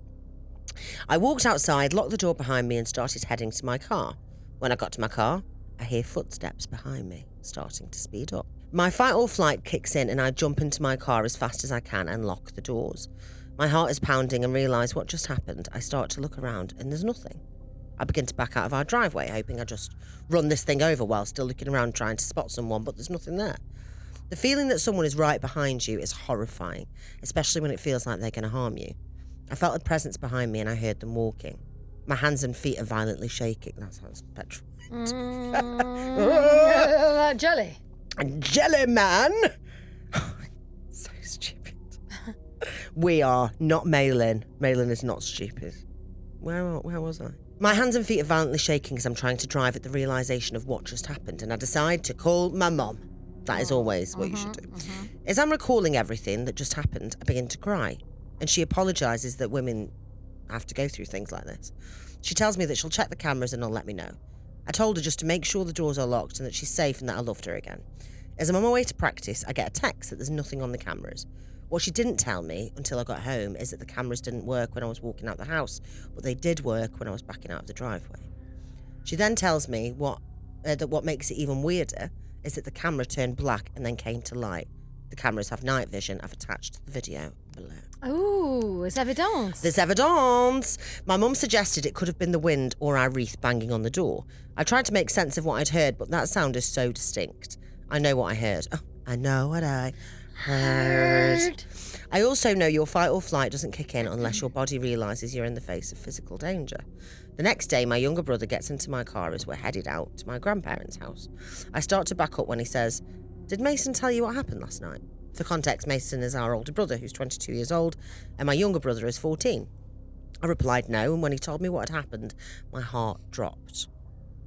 I walked outside, locked the door behind me and started heading to my car. When I got to my car, I hear footsteps behind me, starting to speed up. My fight or flight kicks in and I jump into my car as fast as I can and lock the doors. My heart is pounding and realise what just happened. I start to look around and there's nothing. I begin to back out of our driveway, hoping I just run this thing over while still looking around trying to spot someone, but there's nothing there. The feeling that someone is right behind you is horrifying, especially when it feels like they're going to harm you. I felt a presence behind me and I heard them walking. My hands and feet are violently shaking. That sounds petrol. Jelly. Jelly man! So stupid. We are not Maylin. Maylin is not stupid. Where was I? My hands and feet are violently shaking as I'm trying to drive at the realisation of what just happened, and I decide to call my mum. That is always what you should do. As I'm recalling everything that just happened, I begin to cry, and she apologises that women have to go through things like this. She tells me that she'll check the cameras and will let me know. I told her just to make sure the doors are locked and that she's safe and that I loved her again. As I'm on my way to practice, I get a text that there's nothing on the cameras. What she didn't tell me until I got home is that the cameras didn't work when I was walking out the house, but they did work when I was backing out of the driveway. She then tells me that what makes it even weirder is that the camera turned black and then came to light. The cameras have night vision. I've attached the video below. Oh, there's evidence. There's evidence. My mum suggested it could have been the wind or our wreath banging on the door. I tried to make sense of what I'd heard, but that sound is so distinct. I know what I heard. Oh, I know what I heard. I also know your fight or flight doesn't kick in unless your body realises you're in the face of physical danger. The next day, my younger brother gets into my car as we're headed out to my grandparents' house. I start to back up when he says, "Did Mason tell you what happened last night?" For context, Mason is our older brother, who's 22 years old, and my younger brother is 14. I replied no, and when he told me what had happened, my heart dropped.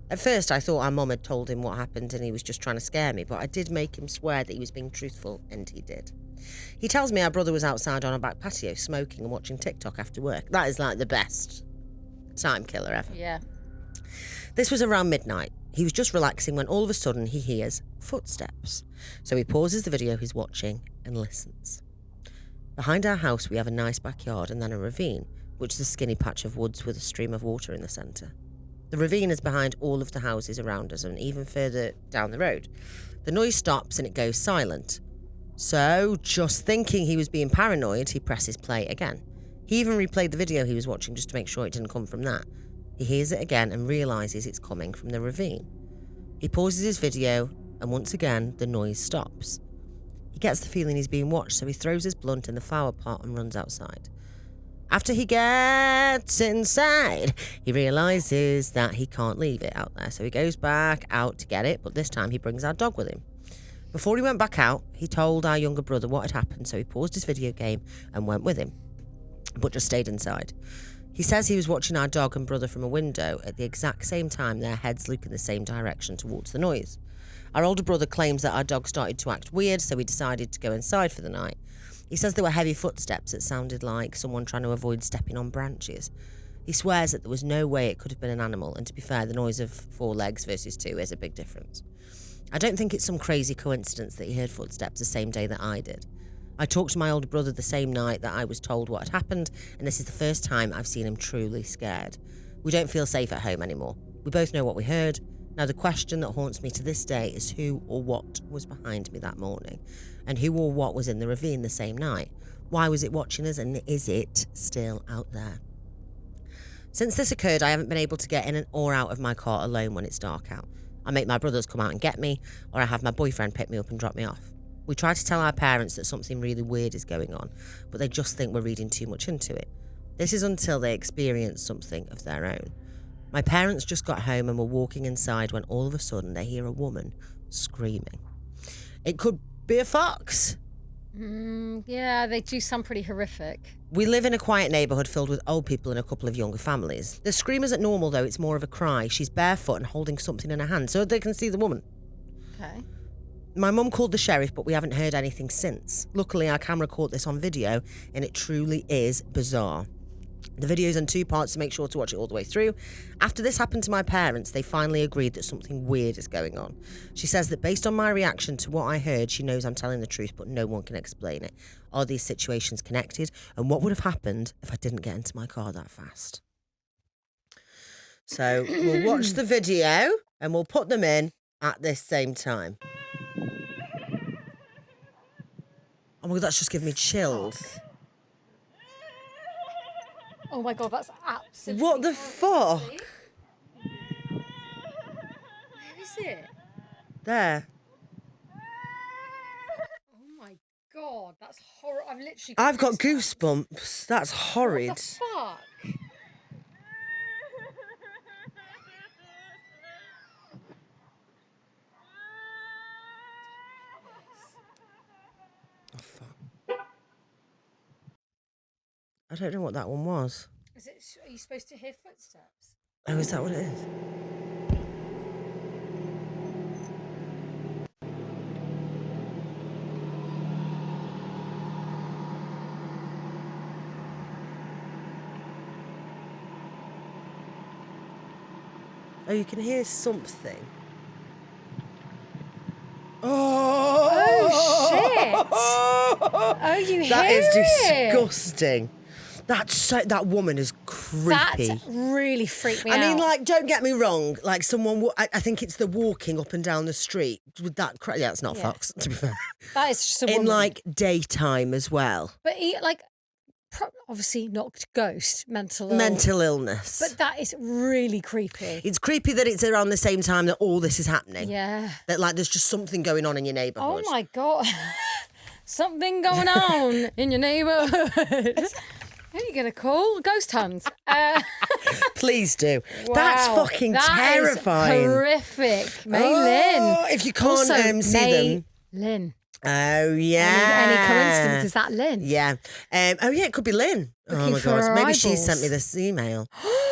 At first, I thought our mum had told him what happened and he was just trying to scare me, but I did make him swear that he was being truthful, and he did. He tells me our brother was outside on a back patio smoking and watching TikTok after work. That is like the best time killer ever. Yeah. This was around midnight. He was just relaxing when all of a sudden he hears footsteps. So he pauses the video he's watching and listens. Behind our house, we have a nice backyard and then a ravine, which is a skinny patch of woods with a stream of water in the centre. The ravine is behind all of the houses around us and even further down the road. The noise stops and it goes silent. So, just thinking he was being paranoid, he presses play again. He even replayed the video he was watching just to make sure it didn't come from that. He hears it again and realises it's coming from the ravine. He pauses his video and once again the noise stops. He gets the feeling he's being watched, so he throws his blunt in the flower pot and runs outside. After he gets inside, he realises that he can't leave it out there, so he goes back out to get it, but this time he brings our dog with him. Before he went back out, he told our younger brother what had happened, so he paused his video game and went with him, but just stayed inside. He says he was watching our dog and brother from a window at the exact same time, their heads look in the same direction towards the noise. Our older brother claims that our dog started to act weird, so he decided to go inside for the night. He says there were heavy footsteps that sounded like someone trying to avoid stepping on branches. He swears that there was no way it could have been an animal, and to be fair, the noise of 4 legs versus 2 is a big difference. I don't think it's some crazy coincidence that he heard footsteps the same day that I did. I talked to my older brother the same night that I was told what had happened, and this is the first time I've seen him truly scared. We don't feel safe at home anymore. We both know what we heard. Now the question that haunts me to this day is who or what was behind me that morning, and who or what was in the ravine the same night. Why was it watching us, and is it still out there? Since this occurred, I haven't been able to get in or out of my car alone when it's dark out. I make my brothers come out and get me, or I have my boyfriend pick me up and drop me off. We try to tell our parents that something really weird is going on, but they just think we're reading too much into it. This is until they experience something of their own. My parents just got home and were walking inside when all of a sudden they hear a woman screaming. It could be a fox. Yeah, they do sound pretty horrific. We live in a quiet neighbourhood filled with old people and a couple of younger families. The scream isn't normal though, it's more of a cry. She's barefoot and holding something in her hand so they can see the woman. Okay. My mum called the sheriff, but we haven't heard anything since. Luckily, our camera caught this on video, and it truly is bizarre. The video's in 2 parts, so make sure to watch it all the way through. After this happened to my parents, they finally agreed that something weird is going on. She says that based on my reaction to what I heard, she knows I'm telling the truth, but no one can explain it. Are these situations connected? And what would have happened if I didn't get into my car that fast? So we'll watch the video, and we'll put them in at this same time. Oh my God, that's just given me chills. Oh my God, that's absolutely... What the fuck? Where is it? There. Oh my God, that's horrible. I've got goosebumps. That's horrid. What the fuck? Oh, fuck. I don't know what that one was. Are you supposed to hear footsteps? Oh, is that what it is? Oh, you can hear something. Oh shit! Oh, you hear That is it? disgusting. That woman is creepy. That really freaked me out. I mean, like, don't get me wrong. Like, someone, I think it's the walking up and down the street with that. Yeah, it's not Fox, to be fair. That is just a in woman. like daytime as well. But obviously not ghost, mental illness. But that is really creepy. It's creepy that it's around the same time that all this is happening. Yeah. That like there's just something going on in your neighbourhood. Oh my God. Something going on in your neighbourhood. Who are you going to call? Ghost Huns. Please do. Wow, That's fucking terrifying. Is horrific. Maylin. If you can't see them. Maylin. Oh, yeah. Any coincidence? Is that Lynn? Yeah. Oh, yeah, it could be Lynn. Looking oh, my for God. her Maybe eyeballs. she sent me this email.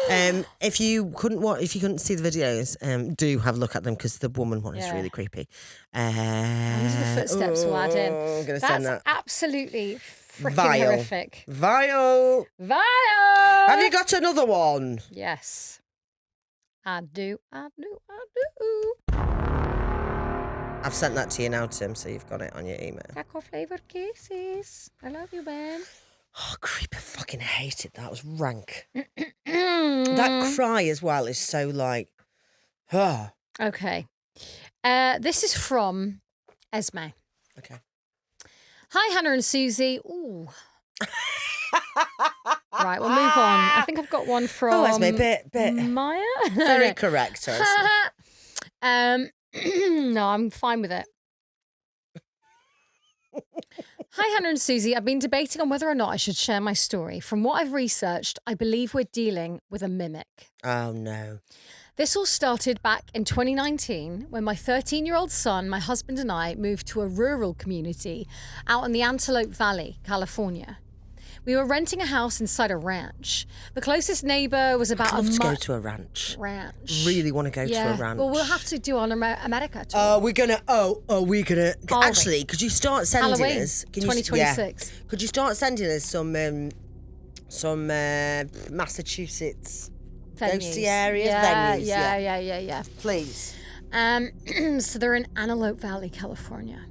If you couldn't see the videos, do have a look at them because the woman one is really creepy. These are the footsteps we'll add in. I'm going to send that. That's absolutely freaking horrific. Vile. Vile. Have you got another one? Yes. I do. I've sent that to you now, Tim, so you've got it on your email. Taco flavored kisses. I love you, Ben. Oh, creeper, fucking hated that. It was rank. That cry as well is so like, Okay. This is from Esme. Okay. Hi, Hannah and Susie. Ooh. Right, we'll move on. I think I've got one from Esme, bit. Maya. Very correct. No, I'm fine with it. Hi, Hannah and Susie. I've been debating on whether or not I should share my story. From what I've researched, I believe we're dealing with a mimic. Oh, no. This all started back in 2019 when my 13-year-old son, my husband and I moved to a rural community out in the Antelope Valley, California. We were renting a house inside a ranch. The closest neighbour was about I'd love to go to a ranch. Really want to go to a ranch. Well, we'll have to do our America tour. We're gonna. Actually, could you start sending Halloween, us? 2026. Could you start sending us some Massachusetts ghosty areas? Venues. Yeah. Please. So they're in Antelope Valley, California.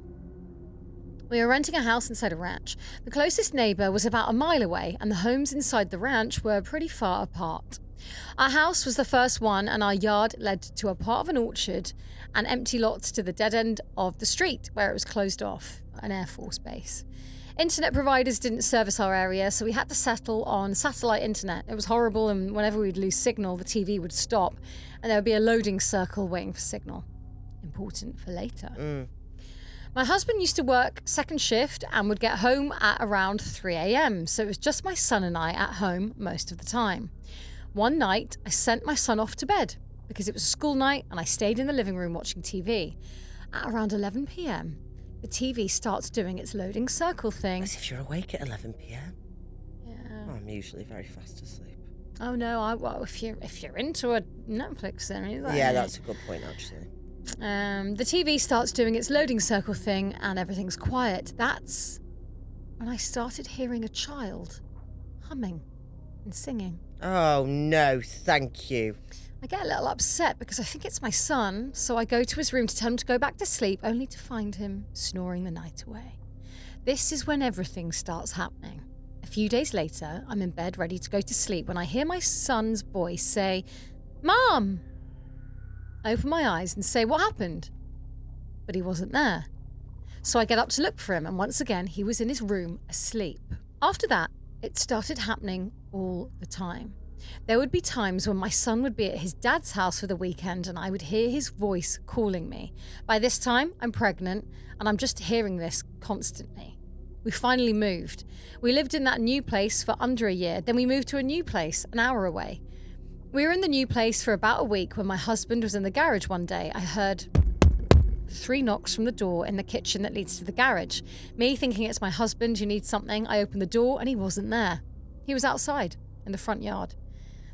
We were renting a house inside a ranch. The closest neighbour was about a mile away, and the homes inside the ranch were pretty far apart. Our house was the first one, and our yard led to a part of an orchard and empty lots to the dead end of the street where it was closed off, an Air Force base. Internet providers didn't service our area, so we had to settle on satellite internet. It was horrible, and whenever we'd lose signal, the TV would stop, and there would be a loading circle waiting for signal. Important for later. My husband used to work second shift and would get home at around 3 a.m, so it was just my son and I at home most of the time. One night, I sent my son off to bed because it was a school night and I stayed in the living room watching TV. At around 11 p.m, the TV starts doing its loading circle thing. As if you're awake at 11 p.m. Yeah. Oh, I'm usually very fast asleep. Oh no, well, if you're into a Netflix series, yeah, that's a good point actually. The TV starts doing its loading circle thing and everything's quiet. That's when I started hearing a child humming and singing. Oh no, thank you. I get a little upset because I think it's my son, so I go to his room to tell him to go back to sleep, only to find him snoring the night away. This is when everything starts happening. A few days later, I'm in bed ready to go to sleep when I hear my son's voice say, "Mom!" I open my eyes and say, "What happened?" But he wasn't there. So I get up to look for him, and once again, he was in his room asleep. After that, it started happening all the time. There would be times when my son would be at his dad's house for the weekend and I would hear his voice calling me. By this time, I'm pregnant and I'm just hearing this constantly. We finally moved. We lived in that new place for under a year. Then we moved to a new place an hour away. We were in the new place for about a week when my husband was in the garage one day. I heard 3 knocks from the door in the kitchen that leads to the garage. Me thinking it's my husband who needs something, I opened the door and he wasn't there. He was outside in the front yard.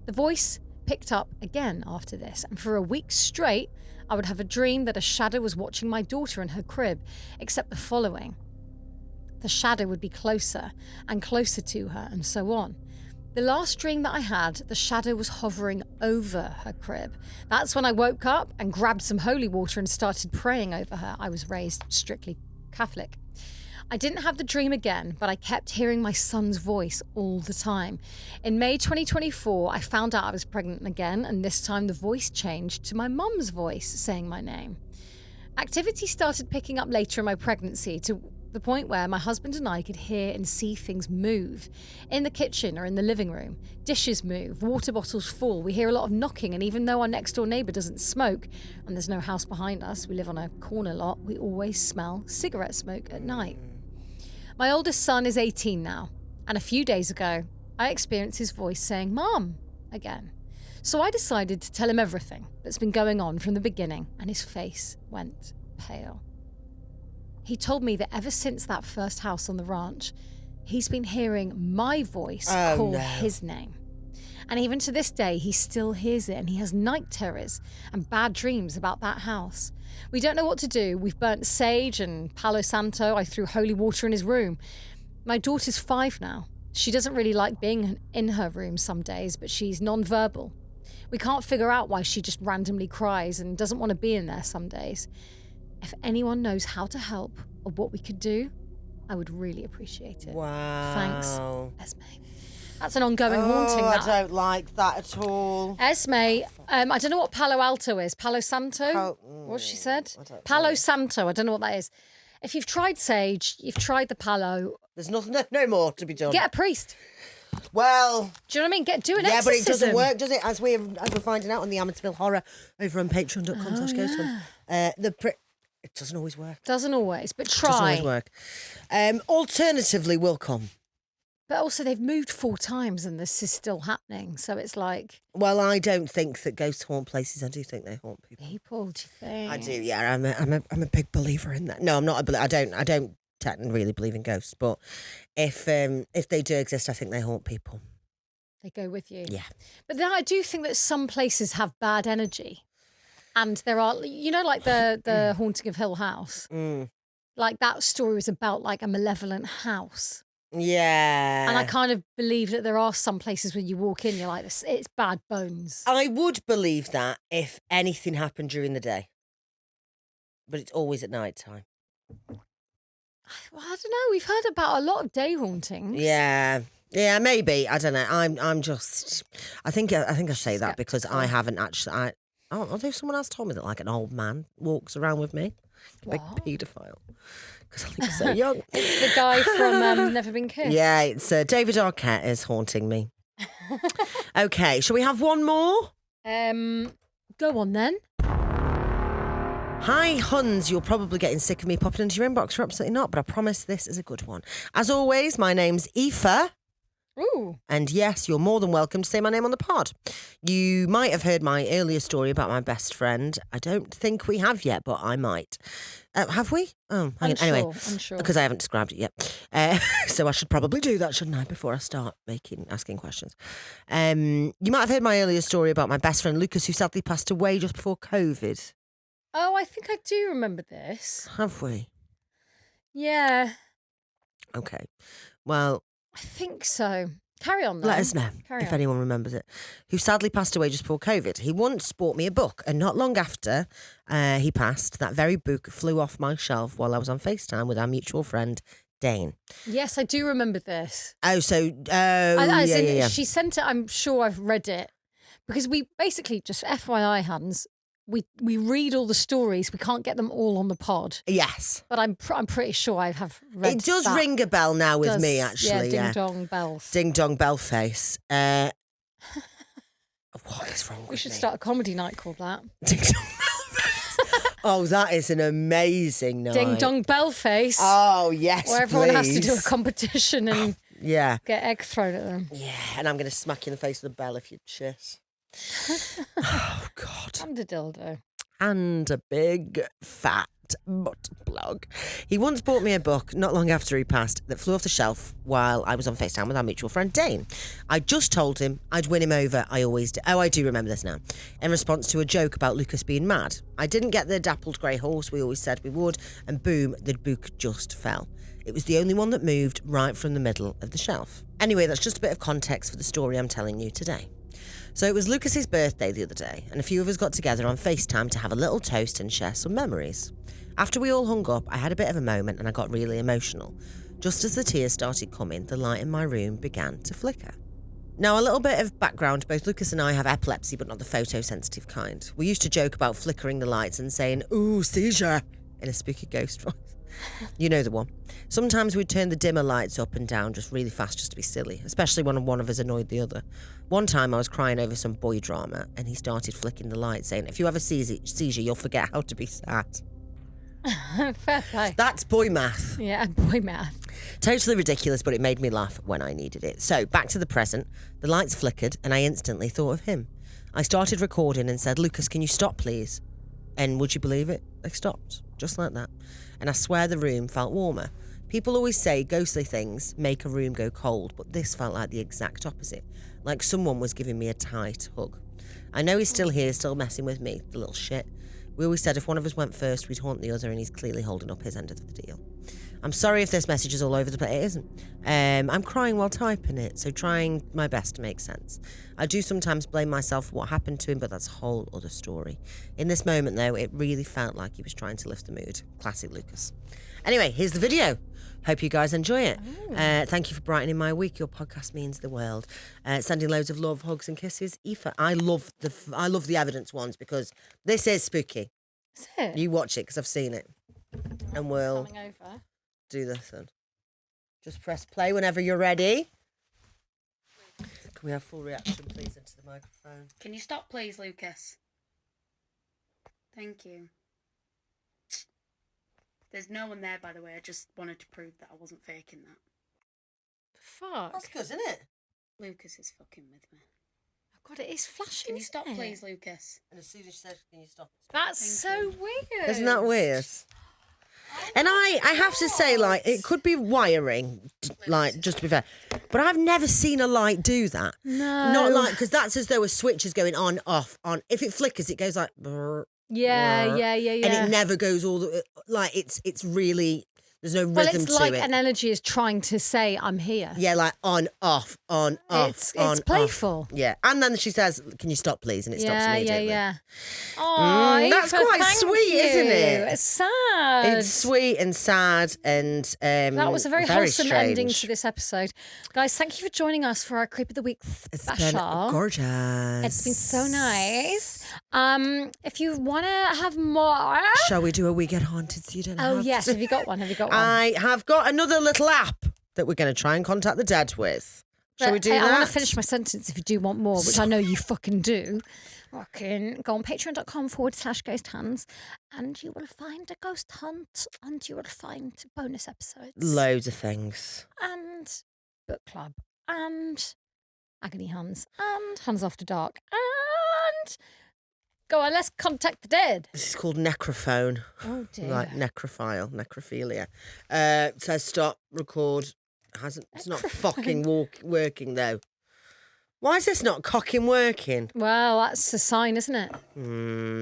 The voice picked up again after this, and for a week straight, I would have a dream that a shadow was watching my daughter in her crib, except the following. The shadow would be closer and closer to her, and so on. The last dream that I had, the shadow was hovering over her crib. That's when I woke up and grabbed some holy water and started praying over her. I was raised strictly Catholic. I didn't have the dream again, but I kept hearing my son's voice all the time. In May 2024, I found out I was pregnant again, and this time the voice changed to my mum's voice saying my name. Activity started picking up later in my pregnancy to the point where my husband and I could hear and see things move. In the kitchen or in the living room, dishes move, water bottles fall, we hear a lot of knocking, and even though our next door neighbour doesn't smoke, and there's no house behind us, we live on a corner lot, we always smell cigarette smoke at night. My oldest son is 18 now, and a few days ago, I experienced his voice saying, "Mom," again. So I decided to tell him everything that's been going on from the beginning, and his face went pale. He told me that ever since that first house on the ranch, he's been hearing my voice call his name. And even to this day, he still hears it, and he has night terrors and bad dreams about that house. We don't know what to do. We've burnt sage and Palo Santo. I threw holy water in his room. My daughter's 5 now. She doesn't really like being in her room some days, but she's non-verbal. We can't figure out why she just randomly cries and doesn't want to be in there some days. If anyone knows how to help or what we could do, I would really appreciate it. Wow. Thanks, Esme. That's an ongoing haunting. I don't like that at all. Esme, I don't know what Palo Alto is. Palo Santo? What she said? Palo Santo. I don't know what that is. If you've tried sage, you've tried the palo. There's nothing, no more to be done. Get a priest. Well, do you know what I mean? Do an exorcism. Yeah, but it doesn't work, does it? As we're finding out on the Amityville Horror over on patreon.com/ghostfun. It doesn't always work. Doesn't always, but try. Doesn't always work. Alternatively, will come. But also, they've moved 4 times and this is still happening. So it's like... Well, I don't think that ghosts haunt places. I do think they haunt people. People, do you think? I do, yeah. I'm a big believer in that. No, I'm not. I don't technically really believe in ghosts, but if they do exist, I think they haunt people. They go with you. Yeah. But then I do think that some places have bad energy. And there are, like the Haunting of Hill House. Like that story was about like a malevolent house. Yeah. And I kind of believe that there are some places where you walk in, you're like, it's bad bones. I would believe that if anything happened during the day. But it's always at night time. Well, I don't know. We've heard about a lot of day hauntings. Yeah. Yeah, maybe. I don't know. I'm just... I think I say that because I haven't actually... although someone else told me that like an old man walks around with me. Big paedophile. Because I think he's so young. It's the guy from Never Been Kissed. Yeah, it's David Arquette is haunting me. Okay, shall we have one more? Go on then. Hi, Huns. You're probably getting sick of me popping into your inbox. You're absolutely not, but I promise this is a good one. As always, my name's Aoife. Ooh. And yes, you're more than welcome to say my name on the pod. You might have heard my earlier story about my best friend. I don't think we have yet, but I might. Have we? Oh, anyway, unsure. Because I haven't described it yet. So I should probably do that, shouldn't I, before I start asking questions. You might have heard my earlier story about my best friend Lucas, who sadly passed away just before COVID. Oh, I think I do remember this. Have we? Yeah. Okay. Well, I think so. Carry on, though. Let us know if anyone remembers it. Who sadly passed away just before COVID. He once bought me a book, and not long after he passed, that very book flew off my shelf while I was on FaceTime with our mutual friend, Dane. Yes, I do remember this. Yeah. She sent it, I'm sure I've read it. Because we basically, just FYI, Hans, we read all the stories. We can't get them all on the pod. Yes. But I'm pretty sure I have read it. Does that. ring a bell now with me, actually. Yeah, ding-dong bells. Ding-dong bell face. What is wrong with me? We should start a comedy night called that. Ding-dong bell face. Oh, that is an amazing night. Ding-dong bell face. Oh, yes, where everyone has to do a competition and get egg thrown at them. Yeah, and I'm going to smack you in the face with a bell if you shit. Oh, God. And a dildo. And a big fat butt plug. He once bought me a book not long after he passed that flew off the shelf while I was on FaceTime with our mutual friend Dane. I just told him I'd win him over. I always do. Oh, I do remember this now. In response to a joke about Lucas being mad. I didn't get the dappled grey horse we always said we would, and boom, the book just fell. It was the only one that moved right from the middle of the shelf. Anyway, that's just a bit of context for the story I'm telling you today. So it was Lucas's birthday the other day, and a few of us got together on FaceTime to have a little toast and share some memories. After we all hung up, I had a bit of a moment and I got really emotional. Just as the tears started coming, the light in my room began to flicker. Now, a little bit of background, both Lucas and I have epilepsy, but not the photosensitive kind. We used to joke about flickering the lights and saying, "Ooh, seizure," in a spooky ghost voice. You know the one. Sometimes we'd turn the dimmer lights up and down just really fast just to be silly, especially when one of us annoyed the other. One time I was crying over some boy drama and he started flicking the lights saying, "If you have a seizure, you'll forget how to be sad." Fair play. That's boy math. Yeah, boy math. Totally ridiculous, but it made me laugh when I needed it. So, back to the present. The lights flickered and I instantly thought of him. I started recording and said, "Lucas, can you stop, please?" And would you believe it? They stopped, just like that. And I swear the room felt warmer. People always say ghostly things make a room go cold, but this felt like the exact opposite. Like someone was giving me a tight hug. I know he's still here, still messing with me, the little shit. We always said if one of us went first, we'd haunt the other, and he's clearly holding up his end of the deal. I'm sorry if this message is all over the place. It isn't. I'm crying while typing it, so trying my best to make sense. I do sometimes blame myself for what happened to him, but that's a whole other story. In this moment, though, it really felt like he was trying to lift the mood. Classic Lucas. Anyway, here's the video. Hope you guys enjoy it. Thank you for brightening my week. Your podcast means the world. Sending loads of love, hugs, and kisses. Aoife, I love the evidence ones because this is spooky. Is it? You watch it because I've seen it, and we'll Coming over. do this then. Just press play whenever you're ready. Can we have full reaction, please, into the microphone? Can you stop, please, Lucas? Thank you. There's no one there, by the way. I just wanted to prove that I wasn't faking that. Fuck. That's good, isn't it? Lucas is fucking with me. Oh God, it is flashing. Can you stop, isn't it? please, Lucas? And as soon as she said, can you stop? That's Thank so you. weird. Isn't that weird? And I have to say, like, it could be wiring, like, just to be fair. But I've never seen a light do that. No. Not like, because that's as though a switch is going on, off, on. If it flickers, it goes like, brr, Yeah. brr, And and it never goes all the, like, it's really, there's no Well, rhythm it's to like it. an energy is trying to say, I'm here. Yeah, like on, off, on, off, It's on, playful. off. Yeah. And then she says, can you stop, please? And it stops immediately. Yeah. Oh, that's quite sweet, isn't it? It's sad. It's sweet and sad and That was a very wholesome ending strange. to this episode. Guys, thank you for joining us for our Creep of the Week It's special. been gorgeous. It's been so nice. If you want to have more... Shall we do a We Get Haunted so you don't Oh, have yes. to? Have you got one? I have got another little app that we're going to try and contact the dead with. Shall we do Hey, that? I want to finish my sentence if you do want more, which I know you fucking do. Fucking go on patreon.com/ghost hands and you will find a ghost hunt and you will find bonus episodes. Loads of things. And book club and agony Huns and Huns After Dark and go on, let's contact the dead. This is called necrophone. Oh dear. Like necrophile, necrophilia. Says stop, record. It's not fucking working though. Why is this not cocking working? Well, that's a sign, isn't it?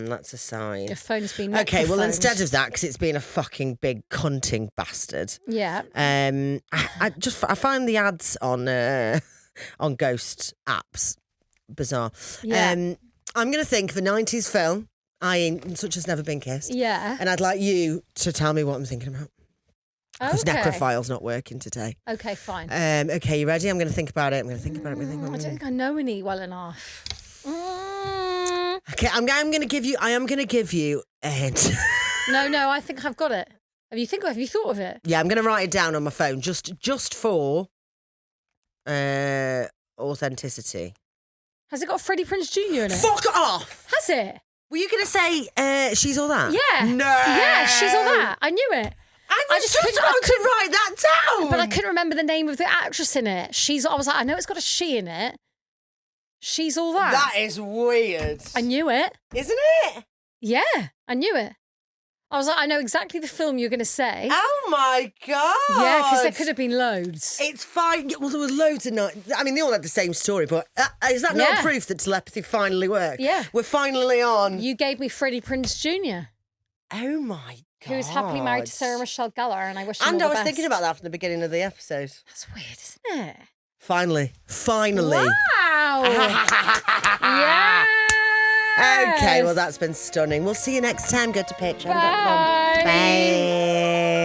That's a sign. Your phone's been Okay, well, necrophoned. instead of that, because it's been a fucking big cunting bastard. Yeah. I find the ads on ghost apps bizarre. Yeah. I'm going to think of a 90s film, such as Never Been Kissed. Yeah. And I'd like you to tell me what I'm thinking about. Because Okay. necrophile's not working today. Okay, fine. Okay, you ready? I'm going to think about it. I'm going to think about it. I don't think I know any well enough. Okay, I am going to give you a hint. No, I think I've got it. Have you thought of it? Yeah, I'm going to write it down on my phone just for authenticity. Has it got Freddie Prinze Jr. in it? Fuck off! Has it? Were you going to say She's All That? Yeah. No. Yeah, She's All That. I knew it. I just about to write that down. But I couldn't remember the name of the actress in it. I was like, I know it's got a she in it. She's All That. That is weird. I knew it. Isn't it? Yeah, I knew it. I was like, I know exactly the film you're going to say. Oh my God. Yeah, because there could have been loads. It's fine. Well, there were loads of I mean, they all had the same story, but is that not Yeah. proof that telepathy finally worked? Yeah. We're finally on. You gave me Freddie Prinze Jr., Oh my God. who's happily married to Sarah Michelle Gellar, and I wish him And all I the was best. thinking about that from the beginning of the episode. That's weird, isn't it? Finally. Wow. Yeah. Okay, well, that's been stunning. We'll see you next time. Go to patreon.com. Bye. Bye.